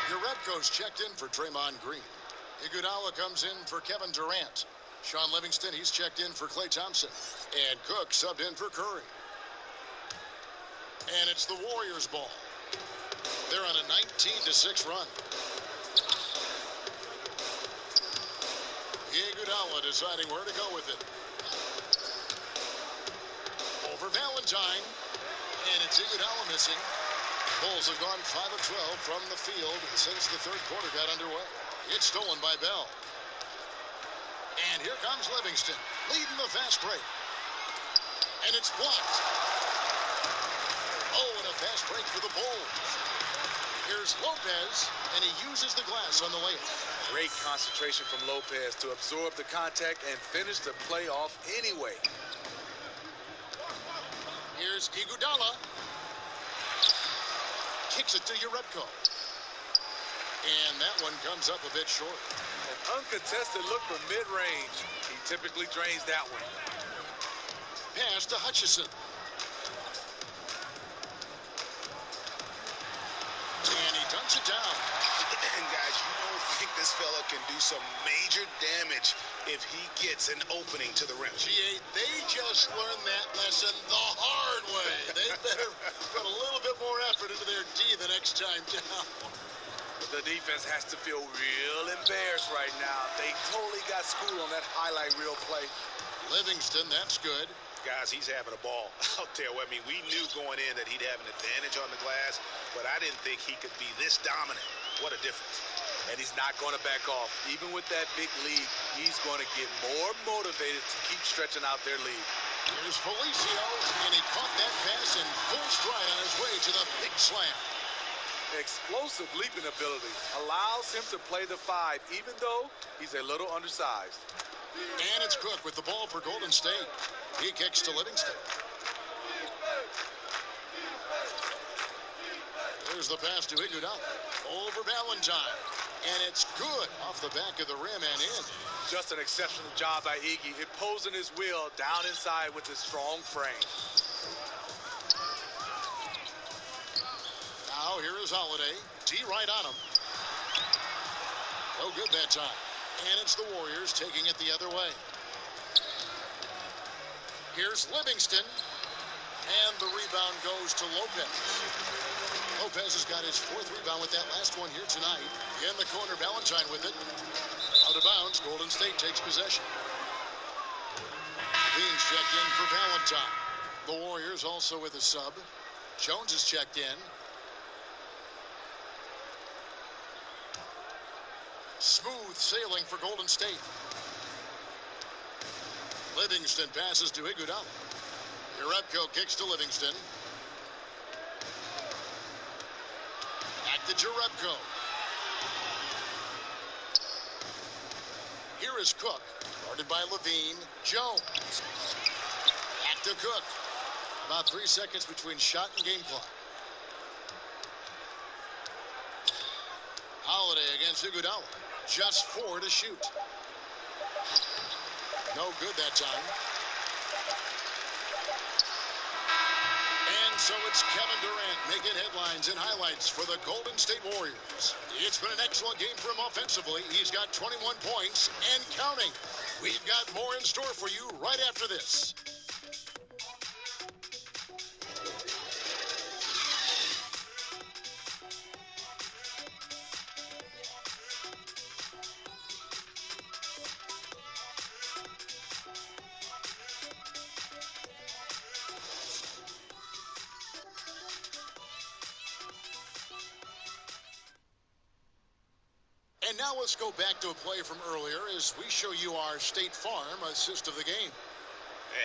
Jerebko's checked in for Draymond Green. Iguodala comes in for Kevin Durant. Sean Livingston, he's checked in for Klay Thompson. And Cook subbed in for Curry. And it's the Warriors' ball. They're on a 19-6 run. Iguodala deciding where to go with it. Over Valentine. And it's Iguodala missing. Bulls have gone 5 of 12 from the field since the third quarter got underway. It's stolen by Bell. And here comes Livingston, leading the fast break. And it's blocked. Oh, and a fast break for the Bulls. Here's Lopez, and he uses the glass on the layup. Great concentration from Lopez to absorb the contact and finish the play off anyway. Here's Iguodala. Kicks it to Jerebko. And that one comes up a bit short. An uncontested look from mid-range. He typically drains that one. Pass to Hutchison. And he dunks it down. And guys, you don't think this fella can do some major damage if he gets an opening to the rim. GA, they just learned that lesson the hard way. They better put a little bit more effort into their D the next time down. The defense has to feel real embarrassed right now. They totally got schooled on that highlight reel play. Livingston, that's good. Guys, he's having a ball out there. I mean, we knew going in that he'd have an advantage on the glass, but I didn't think he could be this dominant. What a difference. And he's not going to back off. Even with that big lead, he's going to get more motivated to keep stretching out their lead. Here's Felicio, and he caught that pass in full stride on his way to the big slam. Explosive leaping ability allows him to play the 5, even though he's a little undersized. And it's Cook with the ball for Golden State. He kicks to Livingston. There's the pass to Iguodala. Over Valentine. And it's good off the back of the rim and in. Just an exceptional job by Iggy, imposing his will down inside with his strong frame. Now here is Holiday. D right on him. No good that time. And it's the Warriors taking it the other way. Here's Livingston. And the rebound goes to Lopez. Lopez has got his 4th rebound with that last one here tonight. In the corner, Valentine with it. Out of bounds, Golden State takes possession. Beans checked in for Valentine. The Warriors also with a sub. Jones is checked in. Smooth sailing for Golden State. Livingston passes to Iguodala. Jerebko kicks to Livingston. Back to Jerebko. Here is Cook. Guarded by Levine. Jones. Back to Cook. About 3 seconds between shot and game clock. Holiday against Iguodala. Just 4 to shoot. No good that time. And so it's Kevin Durant making headlines and highlights for the Golden State Warriors. It's been an excellent game for him offensively. He's got 21 points and counting. We've got more in store for you right after this. And now let's go back to a play from earlier as we show you our State Farm assist of the game.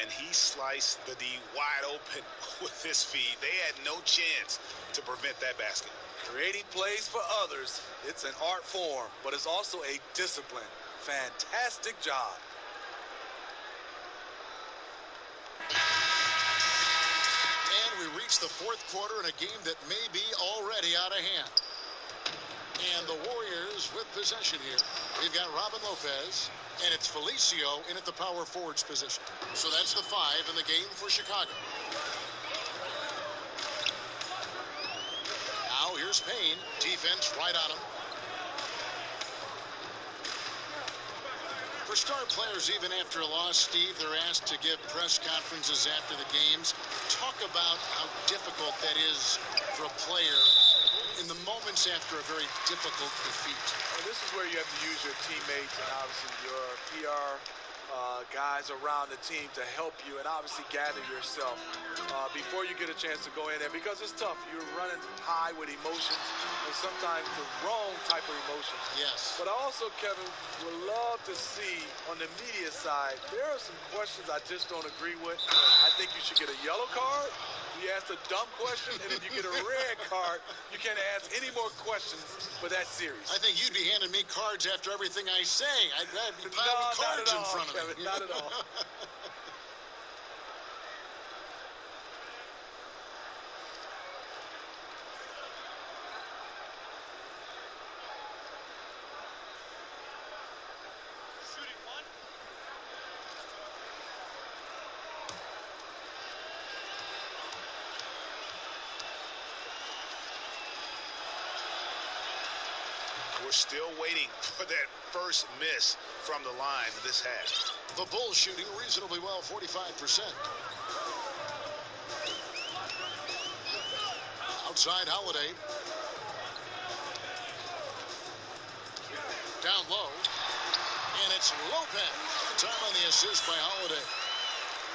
And he sliced the D wide open with his feet. They had no chance to prevent that basket. Creating plays for others, it's an art form, but it's also a discipline. Fantastic job. And we reach the fourth quarter in a game that may be already out of hand. And the Warriors with possession here. We've got Robin Lopez, and it's Felicio in at the power forwards position. So that's the 5 in the game for Chicago. Now here's Payne. Defense right on him. For star players, even after a loss, Steve, they're asked to give press conferences after the games. Talk about how difficult that is for a player in the moments after a very difficult defeat. Well, this is where you have to use your teammates and obviously your PR guys around the team to help you and obviously gather yourself before you get a chance to go in there, because it's tough. You're running high with emotions and sometimes the wrong type of emotions. Yes. But I also, Kevin, would love to see on the media side, there are some questions I just don't agree with. I think you should get a yellow card. You ask a dumb question, and if you get a red card, you can't ask any more questions for that series. I think you'd be handing me cards after everything I say. I'd be piling cards in front of me. Kevin, not at all. We're still waiting for that first miss from the line this half. The Bulls shooting reasonably well, 45%. Outside Holiday. Down low. And it's Lopez. Time on the assist by Holiday.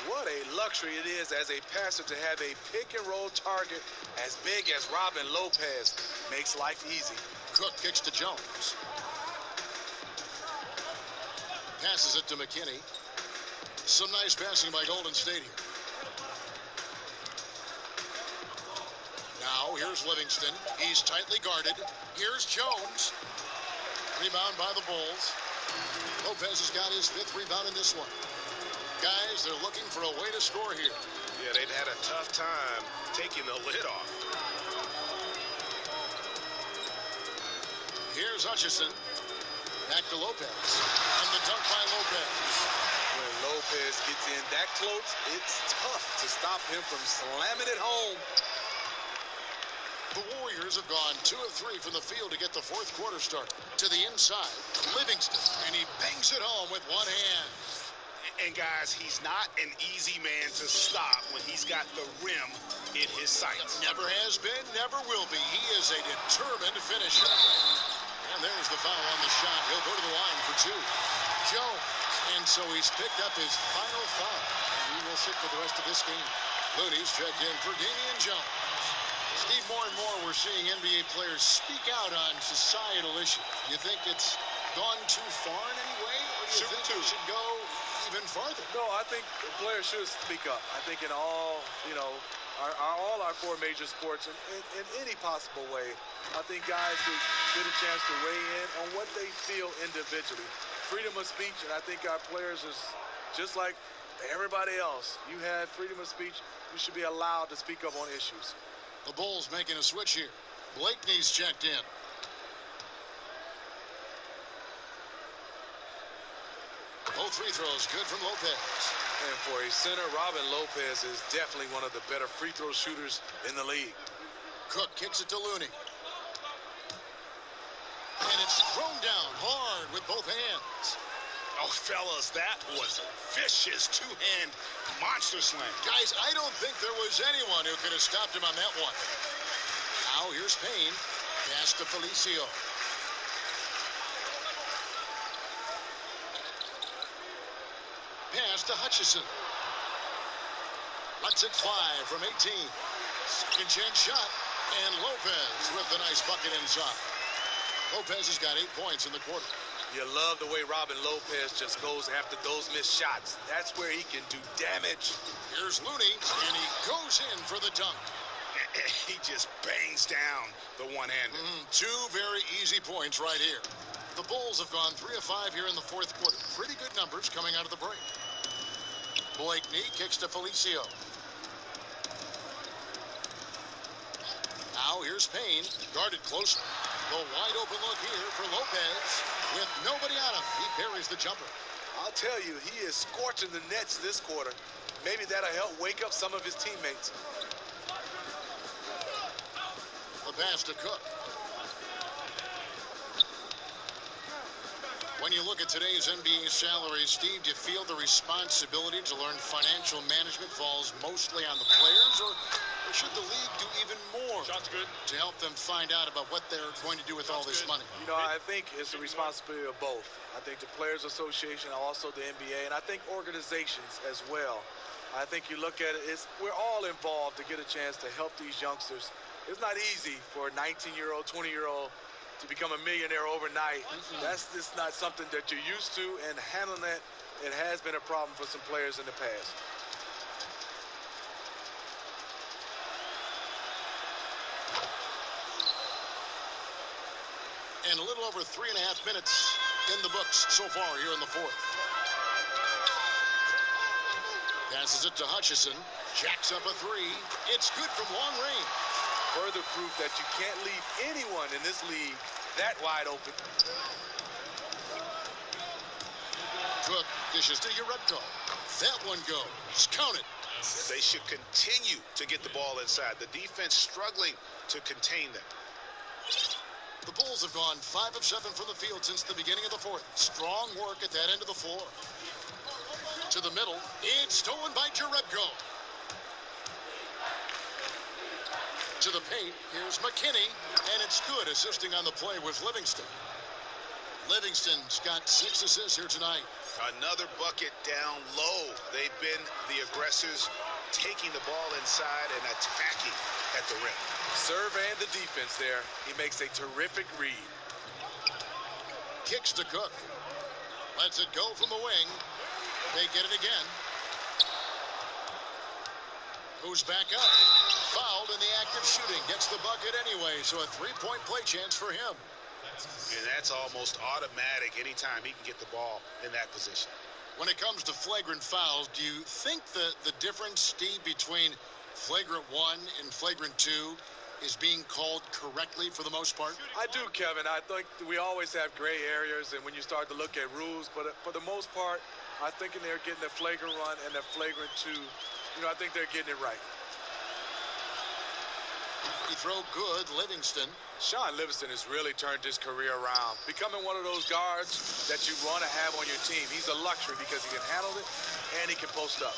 What a luxury it is as a passer to have a pick-and-roll target as big as Robin Lopez. Makes life easy. Cook kicks to Jones. Passes it to McKinney. Some nice passing by Golden State here. Now here's Livingston. He's tightly guarded. Here's Jones. Rebound by the Bulls. Lopez has got his 5th rebound in this one. Guys, they're looking for a way to score here. Yeah, they've had a tough time taking the lid off. Here's Hutchison. Back to Lopez. And the dunk by Lopez. When Lopez gets in that close, it's tough to stop him from slamming it home. The Warriors have gone 2 of 3 from the field to get the fourth quarter started. To the inside, Livingston. And he bangs it home with one hand. And guys, he's not an easy man to stop when he's got the rim in his sights. Never has been, never will be. He is a determined finisher. And there's the foul on the shot. He'll go to the line for 2. Jones. And so he's picked up his final foul. And he will sit for the rest of this game. Looney's checked in for Damian Jones. Steve, more and more we're seeing NBA players speak out on societal issues. You think it's gone too far in any way? Or do you think it should go even farther? No, I think the players should speak up. I think in all, all our 4 major sports, in any possible way, I think guys should get a chance to weigh in on what they feel individually. Freedom of speech, and I think our players is just like everybody else. You have freedom of speech. You should be allowed to speak up on issues. The Bulls making a switch here. Blakeney's checked in. Both free throws good from Lopez. And for a center, Robin Lopez is definitely one of the better free throw shooters in the league. Cook kicks it to Looney. And it's thrown down hard with both hands. Oh, fellas, that was vicious 2-hand monster slam. Guys, I don't think there was anyone who could have stopped him on that one. Now here's Payne. Pass to Felicio. Pass to Hutchison. Lets it fly from 18. Second chance shot. And Lopez with the nice bucket inside. Lopez has got 8 points in the quarter. You love the way Robin Lopez just goes after those missed shots. That's where he can do damage. Here's Looney, and he goes in for the dunk. He just bangs down the one-hander. Two very easy points right here. The Bulls have gone 3 of 5 here in the fourth quarter. Pretty good numbers coming out of the break. Blakeney kicks to Felicio. Now here's Payne, guarded closely. The wide open look here for Lopez. With nobody on him, he parries the jumper. I'll tell you, he is scorching the Nets this quarter. Maybe that'll help wake up some of his teammates. The pass to Cook. When you look at today's NBA salaries, Steve, do you feel the responsibility to learn financial management falls mostly on the players, or should the league do even more to help them find out about what they're going to do with all this money? You know, I think it's the responsibility of both. I think the Players Association, also the NBA, and I think organizations as well. I think you look at it, we're all involved to get a chance to help these youngsters. It's not easy for a 19-year-old, 20-year-old to become a millionaire overnight. That's just not something that you're used to, and handling that, it has been a problem for some players in the past. And a little over 3.5 minutes in the books so far here in the fourth. Passes it to Hutchison. Jacks up a three. It's good from long range. Further proof that you can't leave anyone in this league that wide open. Cook dishes to Jerebko. That one goes. Count it. They should continue to get the ball inside. The defense struggling to contain them. The Bulls have gone 5 of 7 from the field since the beginning of the fourth. Strong work at that end of the floor. To the middle. It's stolen by Jerebko. To the paint. Here's McKinney. And it's good, assisting on the play with Livingston. Livingston's got 6 assists here tonight. Another bucket down low. They've been the aggressors, taking the ball inside and attacking at the rim. Surveying the defense there. He makes a terrific read. Kicks to Cook. Lets it go from the wing. They get it again. Who's back up? Fouled in the act of shooting. Gets the bucket anyway, so a three-point play chance for him. And that's almost automatic anytime he can get the ball in that position. When it comes to flagrant fouls, do you think the difference, Steve, between flagrant 1 and flagrant 2 is being called correctly for the most part? I do, Kevin. I think we always have gray areas, and when you start to look at rules, but for the most part, I think they're getting a flagrant 1 and a flagrant 2. You know, I think they're getting it right. He throw good, Livingston. Shaun Livingston has really turned his career around, becoming one of those guards that you want to have on your team. He's a luxury because he can handle it and he can post up.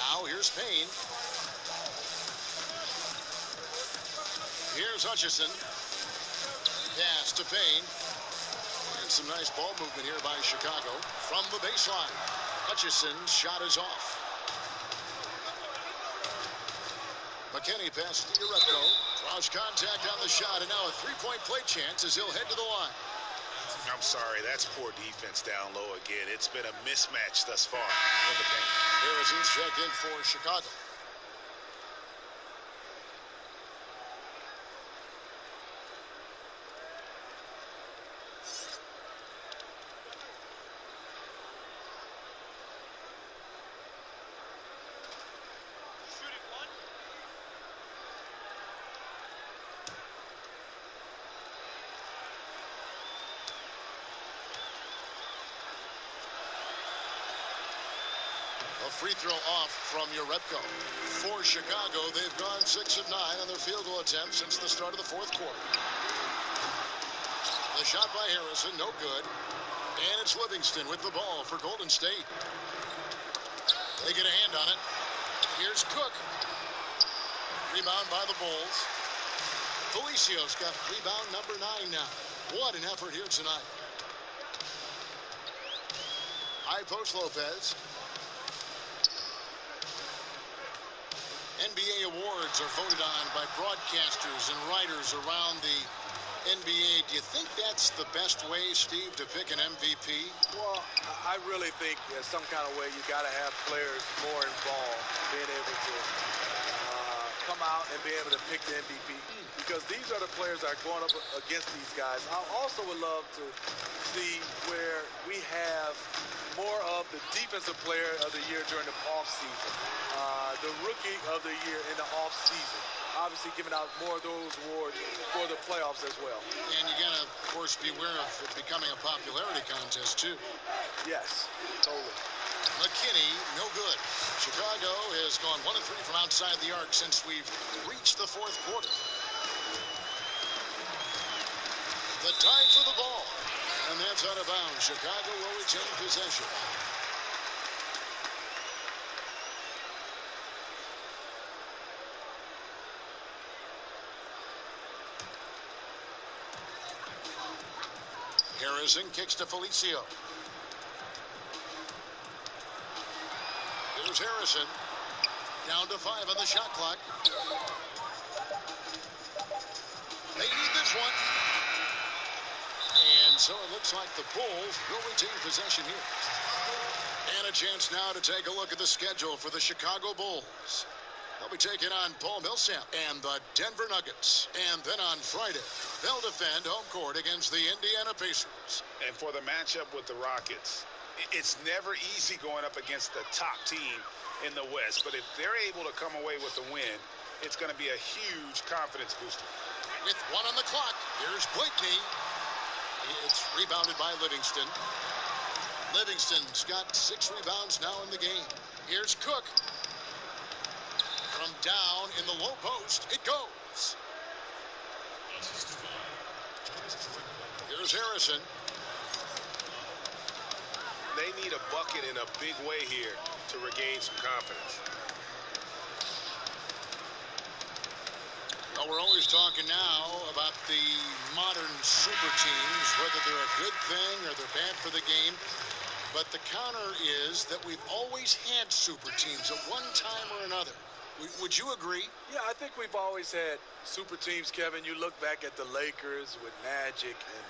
Now here's Payne. Here's Hutchison. Pass to Payne. And some nice ball movement here by Chicago from the baseline. Hutchison's shot is off. McKinney passes to Jerebko. Draws contact on the shot, and now a three-point play chance as he'll head to the line. I'm sorry, that's poor defense down low again. It's been a mismatch thus far in the paint. Harrison's checked in for Chicago. Free throw off from Jerebko. For Chicago, they've gone 6 of 9 on their field goal attempts since the start of the fourth quarter. The shot by Harrison, no good. And it's Livingston with the ball for Golden State. They get a hand on it. Here's Cook. Rebound by the Bulls. Felicio's got rebound number 9 now. What an effort here tonight. High post Lopez. NBA awards are voted on by broadcasters and writers around the NBA. Do you think that's the best way, Steve, to pick an MVP? Well, I really think in some kind of way you got to have players more involved, being able to come out and be able to pick the MVP, because these are the players that are going up against these guys. I also would love to see where we have more of the defensive player of the year during the offseason, the rookie of the year in the offseason. Obviously giving out more of those awards for the playoffs as well. And you got to, of course, beware of it becoming a popularity contest, too. Yes, totally. McKinney, no good. Chicago has gone 1 of 3 from outside the arc since we've reached the fourth quarter. The tie for the ball. And that's out of bounds. Chicago will retain possession. Harrison kicks to Felicio. Here's Harrison. Down to 5 on the shot clock. They need this one. And so it looks like the Bulls will retain possession here. And a chance now to take a look at the schedule for the Chicago Bulls. They'll be taking on Paul Millsap and the Denver Nuggets. And then on Friday, they'll defend home court against the Indiana Pacers. And for the matchup with the Rockets, it's never easy going up against the top team in the West. But if they're able to come away with the win, it's going to be a huge confidence booster. With 1 on the clock, here's Blakeney. It's rebounded by Livingston. Livingston's got 6 rebounds now in the game. Here's Cook. From down in the low post, it goes. Here's Harrison. They need a bucket in a big way here to regain some confidence. Well, we're always talking now about the modern super teams, whether they're a good thing or they're bad for the game. But the counter is that we've always had super teams at one time or another. Would you agree? Yeah, I think we've always had super teams, Kevin. You look back at the Lakers with Magic and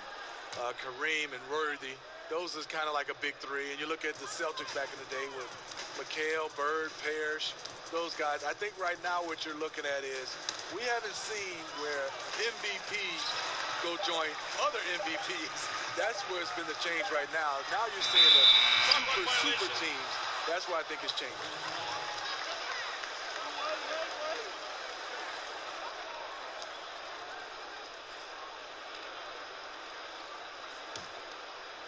Kareem and Worthy. Those is kind of like a big 3. And you look at the Celtics back in the day with McHale, Bird, Parrish, those guys. I think right now what you're looking at is we haven't seen where MVPs go join other MVPs. That's where it's been the change right now. Now you're seeing the super teams. That's where I think it's changing.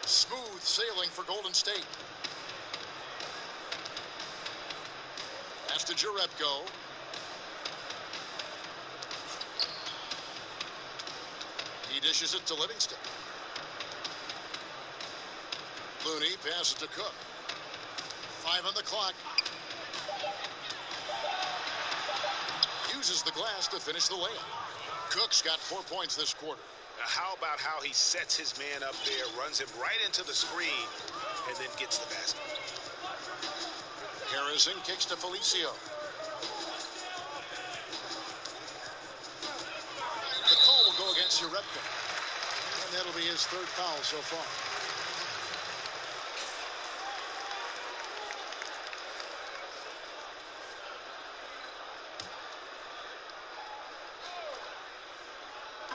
Smooth sailing for Golden State. That's to Jerebko. He dishes it to Livingston. Looney passes to Cook. 5 on the clock. Uses the glass to finish the layup. Cook's got 4 points this quarter. Now, how about how he sets his man up there, runs him right into the screen, and then gets the basket. Harrison kicks to Felicio. The call will go against Jerebko. And that'll be his 3rd foul so far.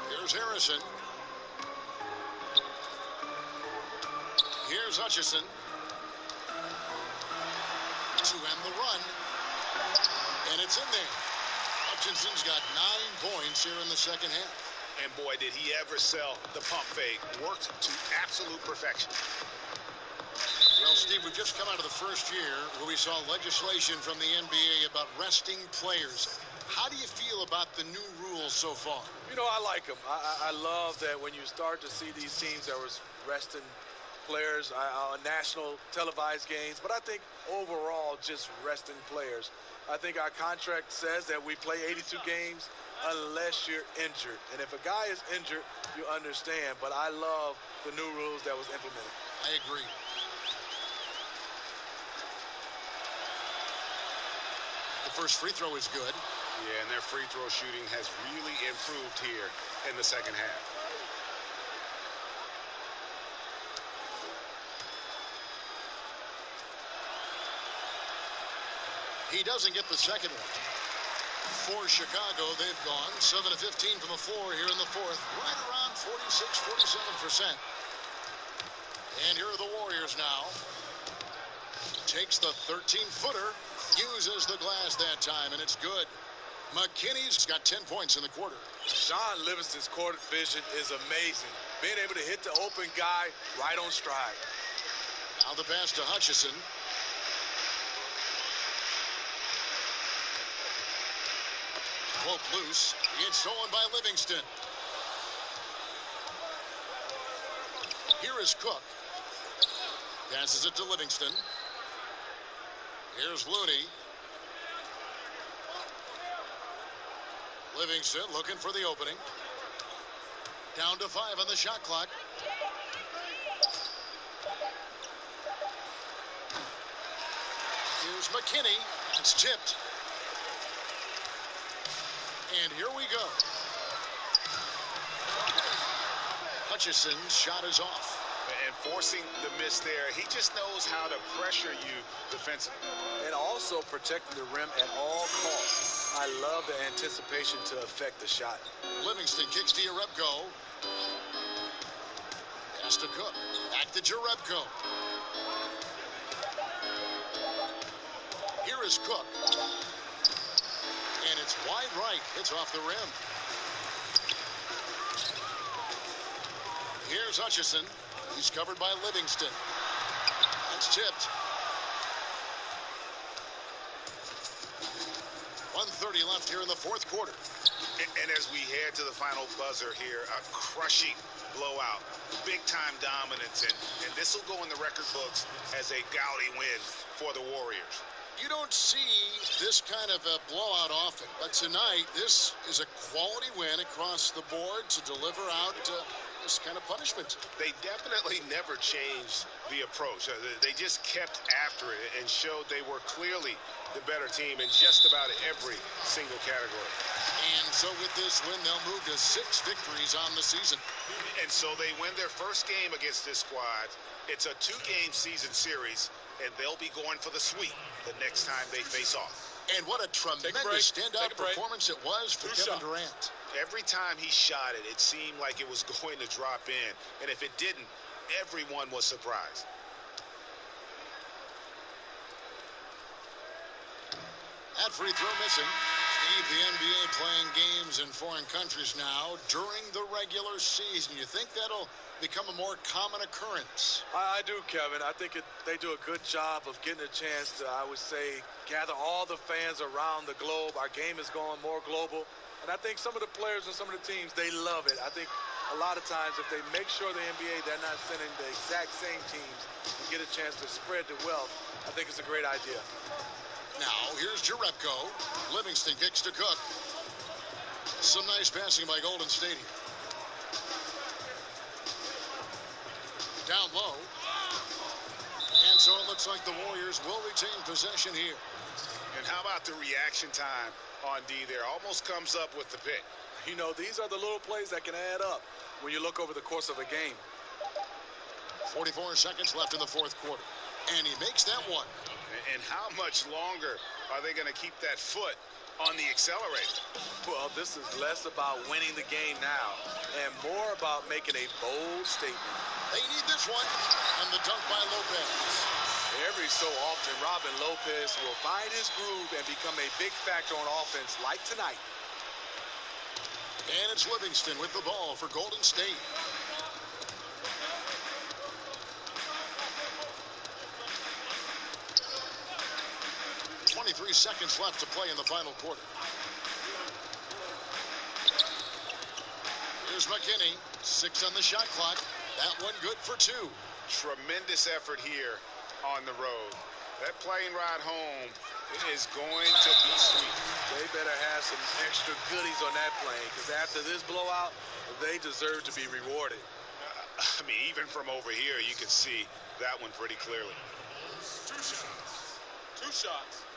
Here's Harrison. Here's Hutchison. To end the run. And it's in there. Hutchison's got 9 points here in the second half. And boy, did he ever sell the pump fake. Worked to absolute perfection. Well, Steve, we've just come out of the first year where we saw legislation from the NBA about resting players. How do you feel about the new rules so far? You know, I like them. I love that when you start to see these teams that was resting players on national televised games. But I think overall, just resting players. I think our contract says that we play 82 games unless you're injured. And if a guy is injured, you understand. But I love the new rules that was implemented. I agree. The first free throw is good. Yeah, and their free throw shooting has really improved here in the second half. He doesn't get the second one. For Chicago, they've gone 7 of 15 from the floor here in the fourth. Right around 46-47%. And here are the Warriors now. Takes the 13-footer. Uses the glass that time, and it's good. McKinney's got 10 points in the quarter. Sean Livingston's court vision is amazing. Being able to hit the open guy right on stride. Now the pass to Hutchison. Cloak loose. It's stolen by Livingston. Here is Cook. Passes it to Livingston. Here's Looney. Livingston looking for the opening. Down to 5 on the shot clock. Here's McKinney. It's tipped. And here we go. Hutchison's shot is off. And forcing the miss there, he just knows how to pressure you defensively. And also protecting the rim at all costs. I love the anticipation to affect the shot. Livingston kicks to Jerebko. Pass to Cook. Back to Jerebko. Here is Cook. And it's wide right. It's off the rim. Here's Hutchison. He's covered by Livingston. It's tipped. 1:30 left here in the fourth quarter. And as we head to the final buzzer here, a crushing blowout, big-time dominance, and this will go in the record books as a gaudy win for the Warriors. You don't see this kind of a blowout often, but tonight this is a quality win across the board to deliver out this kind of punishment. They definitely never changed the approach. They just kept after it and showed they were clearly the better team in just about every single category. And so with this win, they'll move to 6 victories on the season. And so they win their first game against this squad. It's a 2-game season series, and they'll be going for the sweep the next time they face off. And what a tremendous standout performance it was for Kevin Durant. Every time he shot it, it seemed like it was going to drop in. And if it didn't, everyone was surprised. That free throw missing. Steve, the NBA playing games in foreign countries now during the regular season. You think that'll become a more common occurrence? I do, Kevin. I think they do a good job of getting a chance to, I would say, gather all the fans around the globe. Our game is going more global. And I think some of the players and some of the teams, they love it. I think a lot of times if they make sure the NBA, they're not sending the exact same teams to get a chance to spread the wealth, I think it's a great idea. Now, here's Jerebko. Livingston kicks to Cook. Some nice passing by Golden State. Down low. And so it looks like the Warriors will retain possession here. And how about the reaction time on D there? Almost comes up with the pick. You know, these are the little plays that can add up when you look over the course of a game. 44 seconds left in the fourth quarter. And he makes that one. And how much longer are they going to keep that foot on the accelerator? Well, this is less about winning the game now and more about making a bold statement. They need this one. And the dunk by Lopez. Every so often, Robin Lopez will find his groove and become a big factor on offense like tonight. And it's Livingston with the ball for Golden State. .3 seconds left to play in the final quarter. Here's McKinney. 6 on the shot clock. That one good for 2. Tremendous effort here on the road. That plane ride home is going to be sweet. They better have some extra goodies on that plane, because after this blowout, they deserve to be rewarded. I mean, even from over here, you can see that one pretty clearly. 2 shots. 2 shots.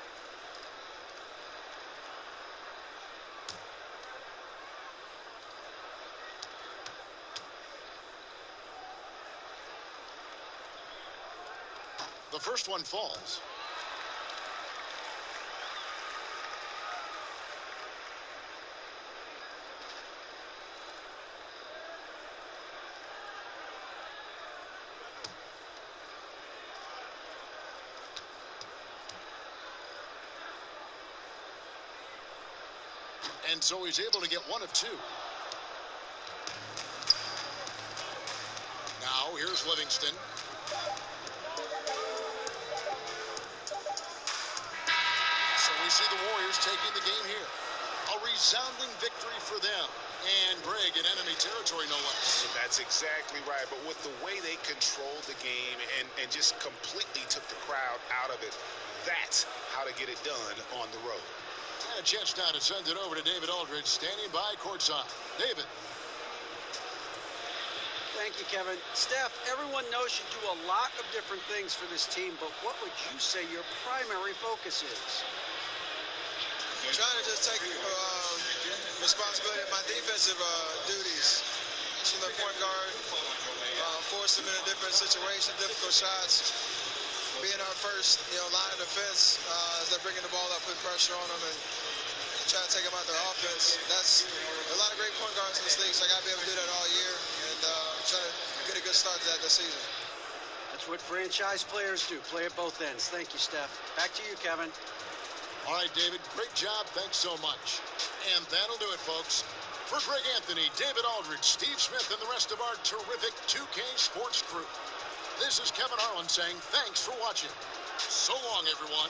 The first one falls. And so he's able to get 1 of 2. Now, here's Livingston. So we see the Warriors taking the game here. A resounding victory for them. And Greg in enemy territory, no less. That's exactly right. But with the way they controlled the game and just completely took the crowd out of it, that's how to get it done on the road. And a chance now to send it over to David Aldridge, standing by courtside. David. Thank you, Kevin. Steph, everyone knows you do a lot of different things for this team, but what would you say your primary focus is? Trying to just take responsibility of my defensive duties. From the point guard, force them in a different situation, difficult shots. Being our first, line of defense as they're bringing the ball up, put pressure on them, and try to take them out their offense. That's a lot of great point guards in this league, so I got to be able to do that all year and try to get a good start to that this season. That's what franchise players do, play at both ends. Thank you, Steph. Back to you, Kevin. All right, David, great job. Thanks so much. And that'll do it, folks. For Greg Anthony, David Aldridge, Steve Smith, and the rest of our terrific 2K Sports crew, this is Kevin Harlan saying thanks for watching. So long, everyone.